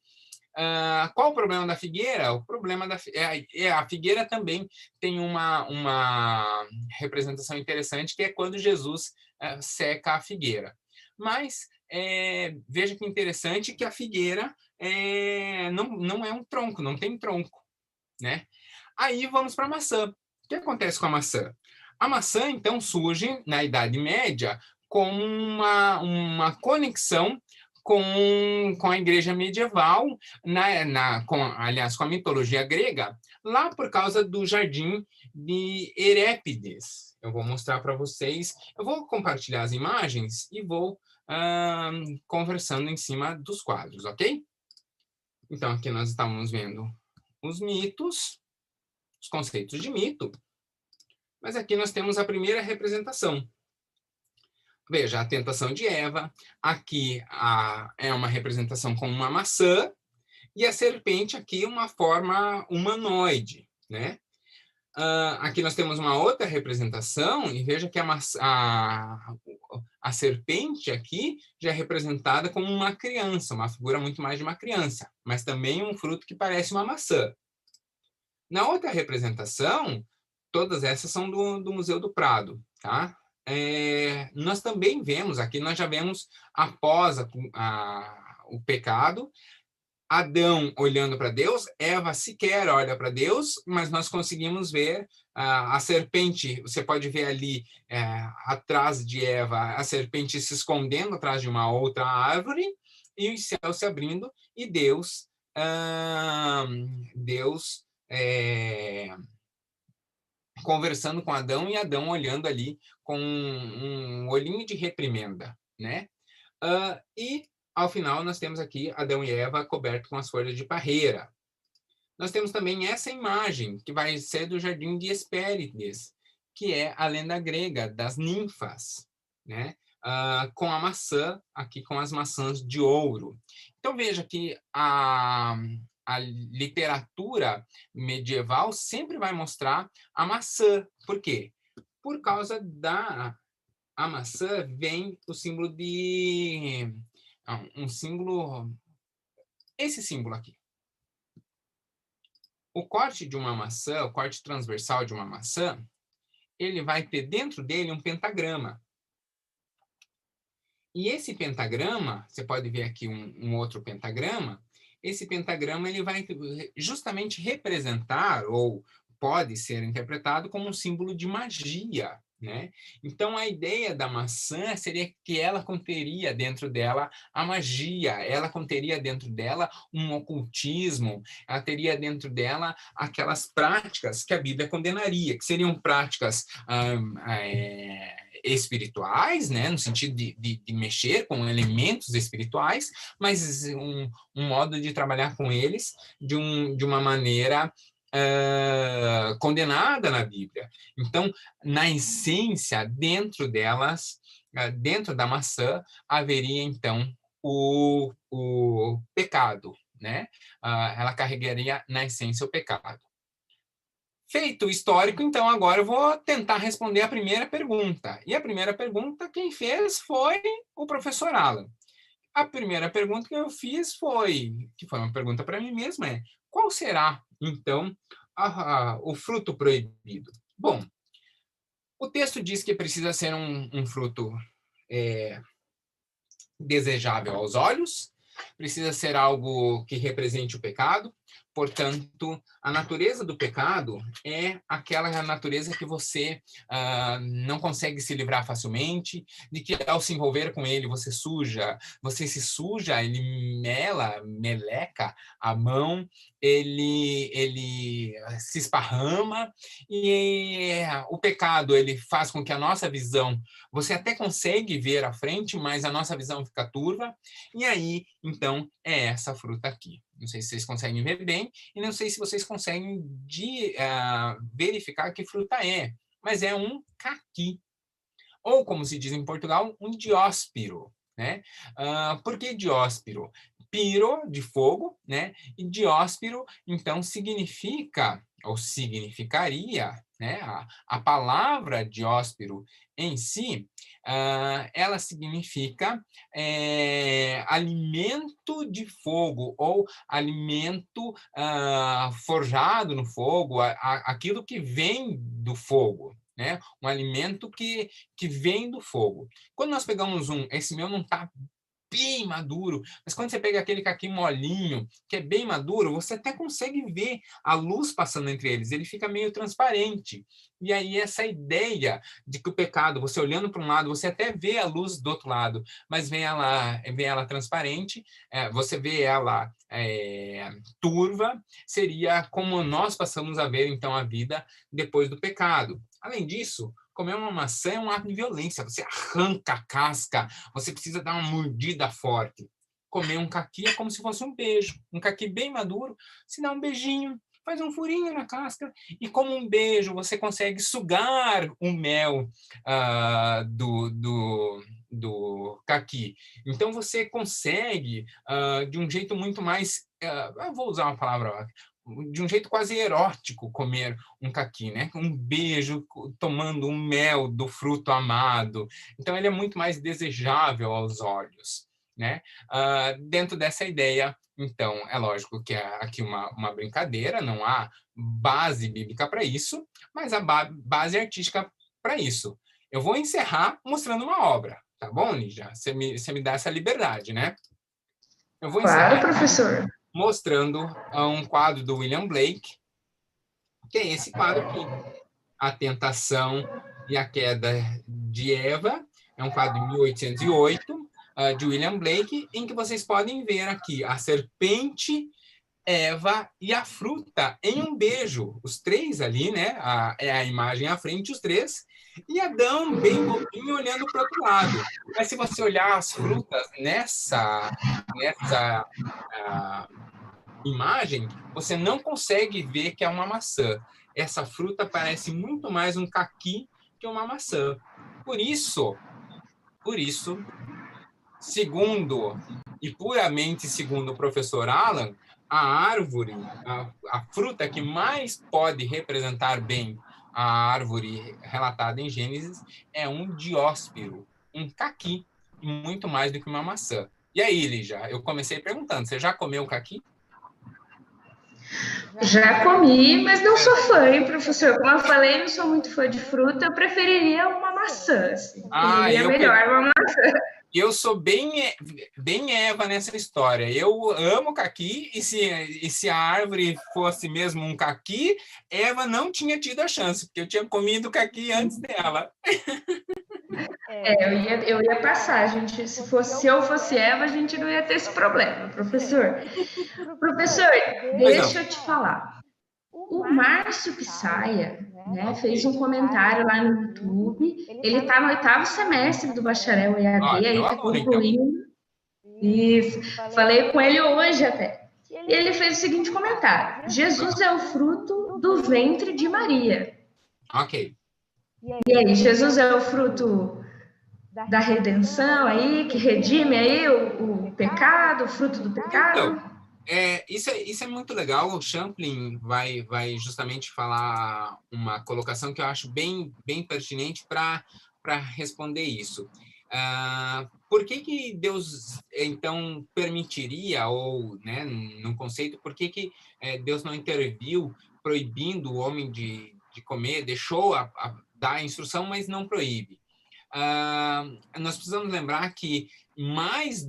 Qual o problema da figueira? O problema a figueira também tem uma representação interessante, que é quando Jesus seca a figueira. Mas veja que interessante que a figueira não é um tronco, não tem tronco, né? Aí vamos para a maçã. O que acontece com a maçã? A maçã, então, surge na Idade Média como uma conexão com a igreja medieval, aliás, com a mitologia grega, lá por causa do jardim de Eurípides. Eu vou mostrar para vocês, eu vou compartilhar as imagens e vou conversando em cima dos quadros, ok? Então, aqui nós estamos vendo os mitos, os conceitos de mito, mas aqui nós temos a primeira representação. Veja, a tentação de Eva, aqui é uma representação com uma maçã, e a serpente aqui uma forma humanoide, né? Aqui nós temos uma outra representação, e veja que a serpente aqui já é representada como uma criança, uma figura muito mais de uma criança, mas também um fruto que parece uma maçã. Na outra representação, todas essas são do Museu do Prado, tá? Nós também vemos, aqui nós já vemos após o pecado, Adão olhando para Deus, Eva sequer olha para Deus, mas nós conseguimos ver a serpente. Você pode ver ali atrás de Eva a serpente se escondendo atrás de uma outra árvore e o céu se abrindo e Deus conversando com Adão e Adão olhando ali com um olhinho de reprimenda, né? E ao final nós temos aqui Adão e Eva cobertos com as folhas de parreira. Nós temos também essa imagem que vai ser do Jardim de Hespérides, que é a lenda grega das ninfas, né? Com a maçã, aqui com as maçãs de ouro. Então veja que a literatura medieval sempre vai mostrar a maçã. Por quê? Por causa a maçã vem o símbolo de um símbolo, esse símbolo aqui. O corte de uma maçã, o corte transversal de uma maçã, ele vai ter dentro dele um pentagrama. E esse pentagrama, você pode ver aqui um outro pentagrama, esse pentagrama ele vai justamente representar, ou pode ser interpretado como um símbolo de magia, né? Então, a ideia da maçã seria que ela conteria dentro dela a magia, ela conteria dentro dela um ocultismo, ela teria dentro dela aquelas práticas que a Bíblia condenaria, que seriam práticas espirituais, né, no sentido de mexer com elementos espirituais, mas um modo de trabalhar com eles de uma maneira condenada na Bíblia. Então, na essência, dentro delas, dentro da maçã, haveria, então, o pecado, né? Ela carregaria, na essência, o pecado. Feito o histórico, então, agora eu vou tentar responder a primeira pergunta. E a primeira pergunta, quem fez foi o professor Alan. A primeira pergunta que eu fiz que foi uma pergunta para mim mesmo, qual será, então, o fruto proibido? Bom, o texto diz que precisa ser um fruto desejável aos olhos, precisa ser algo que represente o pecado. Portanto, a natureza do pecado é aquela natureza que você não consegue se livrar facilmente, de que ao se envolver com ele você se suja, ele meleca a mão, ele se esparrama, e o pecado ele faz com que a nossa visão, você até consegue ver à frente, mas a nossa visão fica turva, e aí, então, é essa fruta aqui. Não sei se vocês conseguem ver bem, e não sei se vocês conseguem verificar que fruta é, mas é um caqui. Ou, como se diz em Portugal, um dióspiro, né? Por que dióspiro? Piro, de fogo, né? E dióspiro, então, significa, ou significaria, né? A palavra dióspiro em si, ela significa alimento de fogo, ou alimento forjado no fogo, aquilo que vem do fogo, né? Um alimento que vem do fogo. Quando nós pegamos esse meu não está bem maduro, mas quando você pega aquele caqui molinho, que é bem maduro, você até consegue ver a luz passando entre eles, ele fica meio transparente. E aí essa ideia de que o pecado, você olhando para um lado, você até vê a luz do outro lado, mas vê ela transparente, você vê ela turva, seria como nós passamos a ver então a vida depois do pecado. Além disso, comer uma maçã é um ato de violência. Você arranca a casca, você precisa dar uma mordida forte. Comer um caqui é como se fosse um beijo. Um caqui bem maduro, se dá um beijinho, faz um furinho na casca, e como um beijo, você consegue sugar o mel do caqui. Então, você consegue, de um jeito muito mais... eu vou usar uma palavra... de um jeito quase erótico comer um caqui, né? Um beijo, tomando um mel do fruto amado. Então, ele é muito mais desejável aos olhos, né? Dentro dessa ideia, então, é lógico que é aqui uma brincadeira, não há base bíblica para isso, mas há base artística para isso. Eu vou encerrar mostrando uma obra, tá bom, Lígia? Você me dá essa liberdade, né? Eu vou Claro, encerrar professor. mostrando um quadro do William Blake, que é esse quadro aqui, A Tentação e a Queda de Eva. É um quadro de 1808, de William Blake, em que vocês podem ver aqui a serpente, Eva e a fruta em um beijo. Os três ali, né? É a imagem à frente, os três. E Adão bem bobinho olhando para o outro lado. Mas se você olhar as frutas nessa imagem, você não consegue ver que é uma maçã. Essa fruta parece muito mais um caqui que uma maçã. Por isso, segundo e puramente segundo o professor Alan, a árvore, a fruta que mais pode representar bem a árvore relatada em Gênesis é um dióspiro, um caqui, muito mais do que uma maçã. E aí, Lígia, eu comecei perguntando, você já comeu caqui? Já comi, mas não sou fã, hein, professor? Como eu falei, não sou muito fã de fruta, eu preferiria uma maçã. Assim. Preferiria melhor uma maçã. Eu sou bem Eva nessa história. Eu amo caqui, e se a árvore fosse mesmo um caqui, Eva não tinha tido a chance, porque eu tinha comido caqui antes dela. Eu ia passar, gente. Se eu fosse Eva, a gente não ia ter esse problema, professor. Professor, deixa eu te falar. O Márcio Pisaia, né, fez um comentário lá no YouTube. Ele está no 8º semestre do bacharel EAD, aí está concluindo. Isso. Falei com ele hoje até. E ele fez o seguinte comentário: Jesus é o fruto do ventre de Maria. Ok. E aí, Jesus é o fruto da redenção aí, que redime aí o pecado, o fruto do pecado? Então, isso é muito legal. O Champlin vai justamente falar uma colocação que eu acho bem pertinente para responder isso. Por que Deus, então, permitiria, ou, né, no conceito, por que Deus não interviu proibindo o homem de comer, deixou dar a instrução, mas não proíbe? Nós precisamos lembrar que mais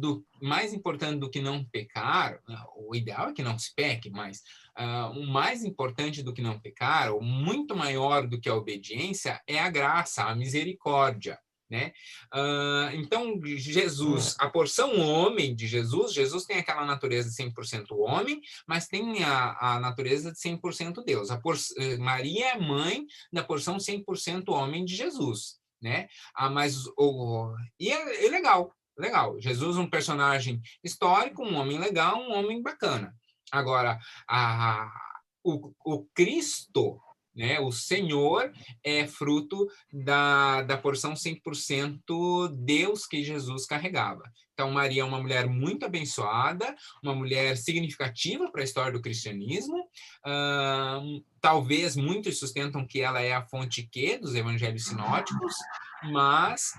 importante do que não pecar, o ideal é que não se peque, mas o mais importante do que não pecar, ou muito maior do que a obediência, é a graça, a misericórdia. Né? Então, Jesus, a porção homem de Jesus tem aquela natureza de 100% homem, mas tem a natureza de 100% Deus. Maria é mãe da porção 100% homem de Jesus. Né? E é legal. Jesus, um personagem histórico, um homem legal, um homem bacana. Agora, o Cristo, né, o Senhor, é fruto da porção 100% Deus que Jesus carregava. Então, Maria é uma mulher muito abençoada, uma mulher significativa para a história do cristianismo. Talvez muitos sustentam que ela é a fonte dos evangelhos sinóticos, mas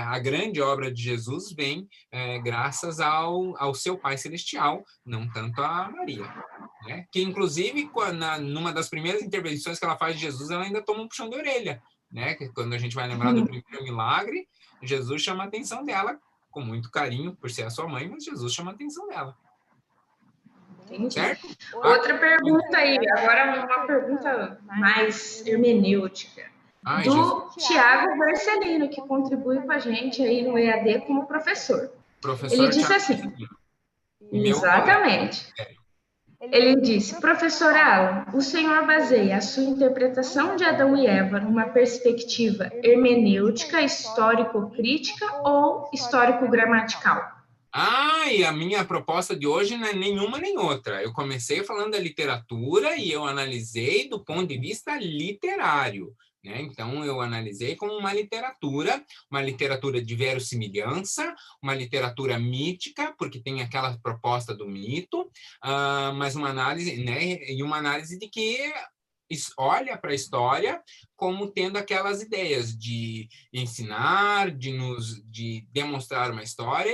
a grande obra de Jesus vem graças ao seu Pai Celestial, não tanto a Maria. Né? Que, inclusive, numa das primeiras intervenções que ela faz de Jesus, ela ainda toma um puxão de orelha. Né? Quando a gente vai lembrar do primeiro milagre, Jesus chama a atenção dela, com muito carinho, por ser a sua mãe, mas Jesus chama a atenção dela. Entendi. Certo? Outra pergunta aí, agora uma pergunta mais hermenêutica. Do Tiago Marcelino, que contribui com a gente aí no EAD como professor. Ele disse assim, exatamente. Ele disse, professor Alan, o senhor baseia a sua interpretação de Adão e Eva numa perspectiva hermenêutica, histórico-crítica ou histórico-gramatical? E a minha proposta de hoje não é nenhuma nem outra. Eu comecei falando da literatura e eu analisei do ponto de vista literário. Né? Então, eu analisei como uma literatura de verossimilhança, uma literatura mítica, porque tem aquela proposta do mito, mas uma análise, né? E uma análise de que olha para a história como tendo aquelas ideias de ensinar, de demonstrar uma história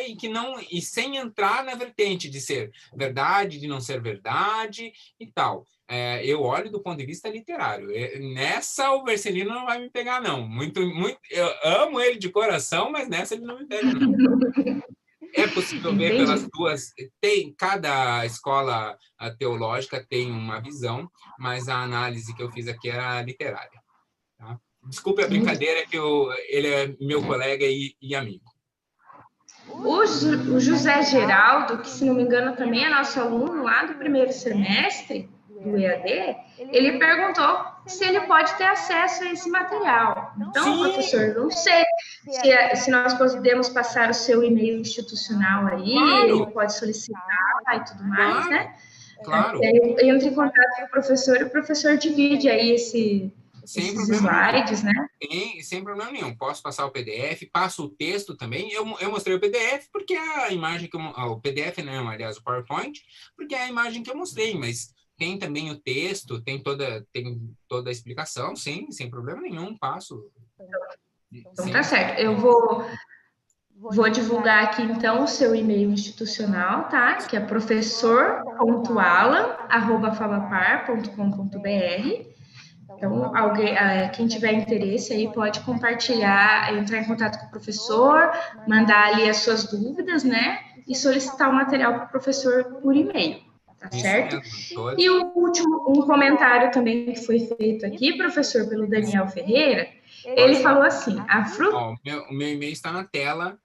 e sem entrar na vertente de ser verdade, de não ser verdade e tal. Eu olho do ponto de vista literário. Nessa, o Vercelino não vai me pegar, não. Eu amo ele de coração, mas nessa ele não me pega, não. É possível ver pelas duas. Cada escola teológica tem uma visão, mas a análise que eu fiz aqui era literária. Tá? Desculpe a brincadeira, que ele é meu colega e amigo. O José Geraldo, que se não me engano também é nosso aluno lá do primeiro semestre do EAD, ele perguntou se ele pode ter acesso a esse material. Então, sim, professor, não sei se nós podemos passar o seu e-mail institucional aí, claro, ele pode solicitar e tudo mais, claro, né? Claro. Eu entro em contato com o professor e o professor divide aí esses slides, né? Sem problema nenhum. Posso passar o PDF, passo o texto também. Eu mostrei o PDF porque a imagem que o PDF não, aliás, o PowerPoint, porque é a imagem que eu mostrei, mas tem também o texto, tem toda a explicação, sim, sem problema nenhum, passo. Então tá certo. Eu vou divulgar aqui, então, o seu e-mail institucional, tá? Que é professor.alan@fabapar.com.br. Então, quem tiver interesse aí pode compartilhar, entrar em contato com o professor, mandar ali as suas dúvidas, né? E solicitar o material para o professor por e-mail, tá certo? E o último, um comentário também que foi feito aqui, professor, pelo Daniel Ferreira, ele falou assim, a fruta... O meu e-mail está na tela,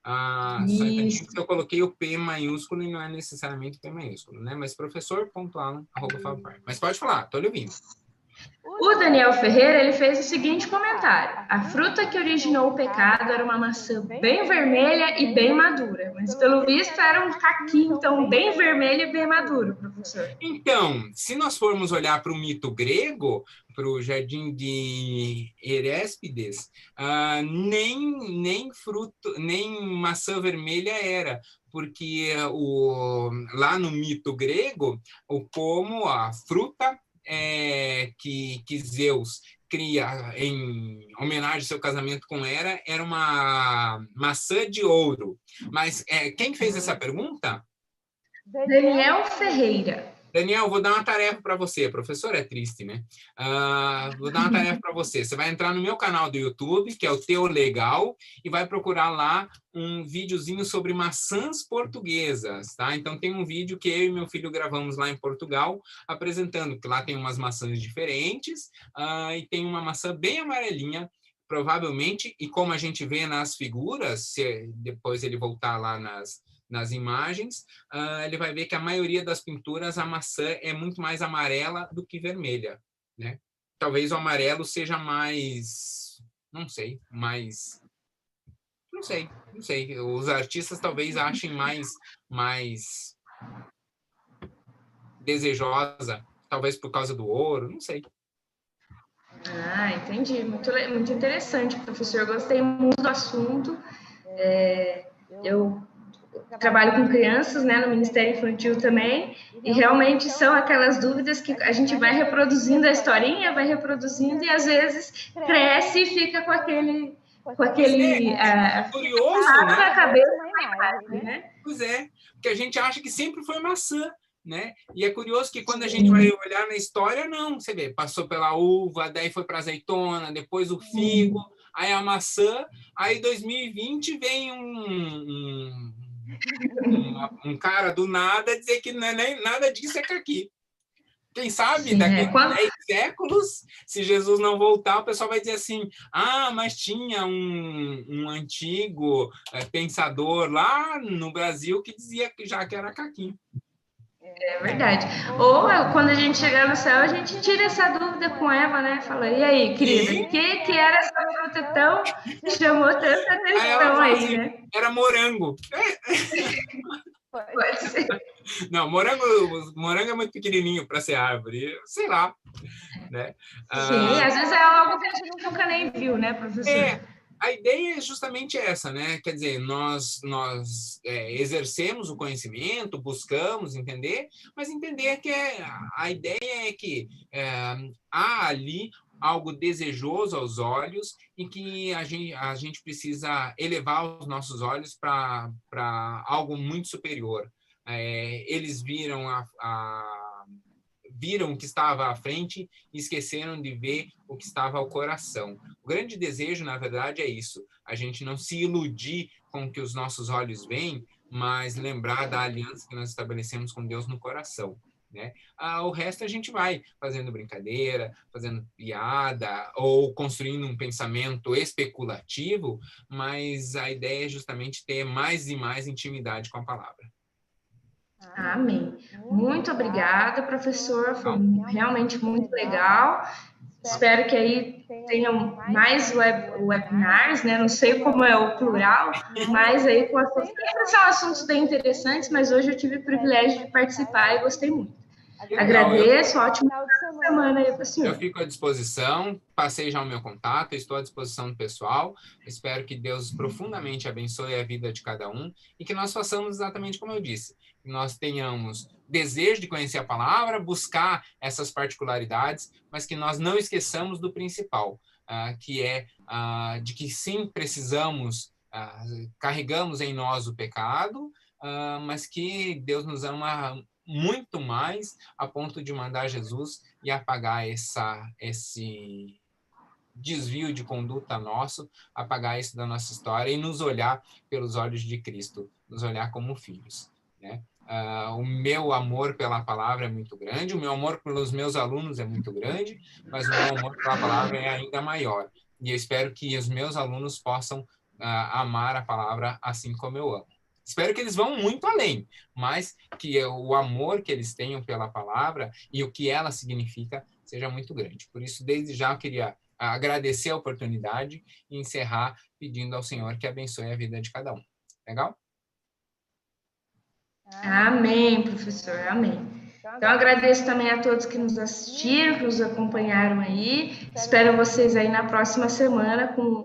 só que eu coloquei o P maiúsculo e não é necessariamente P maiúsculo, né? Mas professor.alan@fabapar. Mas pode falar, estou lhe ouvindo. O Daniel Ferreira, ele fez o seguinte comentário: a fruta que originou o pecado era uma maçã bem vermelha e bem madura, mas pelo visto era um caqui, então bem vermelho e bem maduro, professor. Então, se nós formos olhar para o mito grego, para o jardim de Heréspides, nem maçã vermelha era, porque lá no mito grego, o pomo, a fruta que Zeus cria em homenagem ao seu casamento com Hera era uma maçã de ouro. Mas quem fez essa pergunta? Daniel Ferreira. Daniel, vou dar uma tarefa para você. Professor é triste, né? Vou dar uma tarefa para você. Você vai entrar no meu canal do YouTube, que é o Teo Legal, e vai procurar lá um videozinho sobre maçãs portuguesas, tá? Então tem um vídeo que eu e meu filho gravamos lá em Portugal, apresentando que lá tem umas maçãs diferentes, e tem uma maçã bem amarelinha, provavelmente, e como a gente vê nas figuras, se depois ele voltar lá nas imagens, ele vai ver que a maioria das pinturas, a maçã é muito mais amarela do que vermelha, né? Talvez o amarelo seja mais, não sei. Os artistas talvez achem mais desejosa, talvez por causa do ouro, não sei. Entendi. Muito interessante, professor. Eu gostei muito do assunto. Eu trabalho com crianças, né, no Ministério Infantil também, e realmente são aquelas dúvidas que a gente vai reproduzindo a historinha, vai reproduzindo, e às vezes cresce e fica com aquele curioso, né? Na cabeça, né? Pois é, porque a gente acha que sempre foi maçã, né? E é curioso que quando a gente vai olhar na história, não, você vê, passou pela uva, daí foi para a azeitona, depois o figo, aí a maçã, aí 2020 vem um cara do nada dizer que não é nem nada disso é caqui. Quem sabe, daqui a 10 séculos, se Jesus não voltar, o pessoal vai dizer assim, mas tinha um antigo pensador lá no Brasil que dizia que já que era caqui. É verdade. Ou quando a gente chegar no céu, a gente tira essa dúvida com Eva, né? Fala, e aí, querida, o que era essa fruta tão que chamou tanta atenção aí, assim, né? Era morango. Pode ser. Não, morango é muito pequenininho para ser árvore, sei lá, né? Sim, às vezes é algo que a gente nunca nem viu, né, professor? A ideia é justamente essa, né? Quer dizer, nós exercemos o conhecimento, buscamos entender, mas entender que a ideia é que há ali algo desejoso aos olhos e que a gente precisa elevar os nossos olhos para algo muito superior. Eles viram viram o que estava à frente e esqueceram de ver o que estava ao coração. O grande desejo, na verdade, é isso: a gente não se iludir com o que os nossos olhos veem, mas lembrar da aliança que nós estabelecemos com Deus no coração, né? O resto a gente vai fazendo brincadeira, fazendo piada ou construindo um pensamento especulativo, mas a ideia é justamente ter mais e mais intimidade com a palavra. Amém. Muito obrigada, professor. Foi realmente muito legal. Espero que aí tenham mais webinars, né? Não sei como é o plural, mas aí com sempre são assuntos bem interessantes, mas hoje eu tive o privilégio de participar e gostei muito. Agradeço, ótimo final de semana aí para o senhor. Eu fico à disposição, passei já o meu contato, estou à disposição do pessoal. Espero que Deus profundamente abençoe a vida de cada um e que nós façamos exatamente como eu disse, que nós tenhamos desejo de conhecer a palavra, buscar essas particularidades, mas que nós não esqueçamos do principal, que é de que sim, precisamos, carregamos em nós o pecado, mas que Deus nos ama muito mais a ponto de mandar Jesus e apagar esse desvio de conduta nosso, apagar isso da nossa história e nos olhar pelos olhos de Cristo, nos olhar como filhos, né? O meu amor pela palavra é muito grande, o meu amor pelos meus alunos é muito grande, mas o meu amor pela palavra é ainda maior. E eu espero que os meus alunos possam amar a palavra assim como eu amo. Espero que eles vão muito além, mas que o amor que eles tenham pela palavra e o que ela significa seja muito grande. Por isso, desde já, eu queria agradecer a oportunidade e encerrar pedindo ao Senhor que abençoe a vida de cada um. Legal? Amém, professor, amém. Então, agradeço também a todos que nos assistiram, que nos acompanharam aí. Espero vocês aí na próxima semana com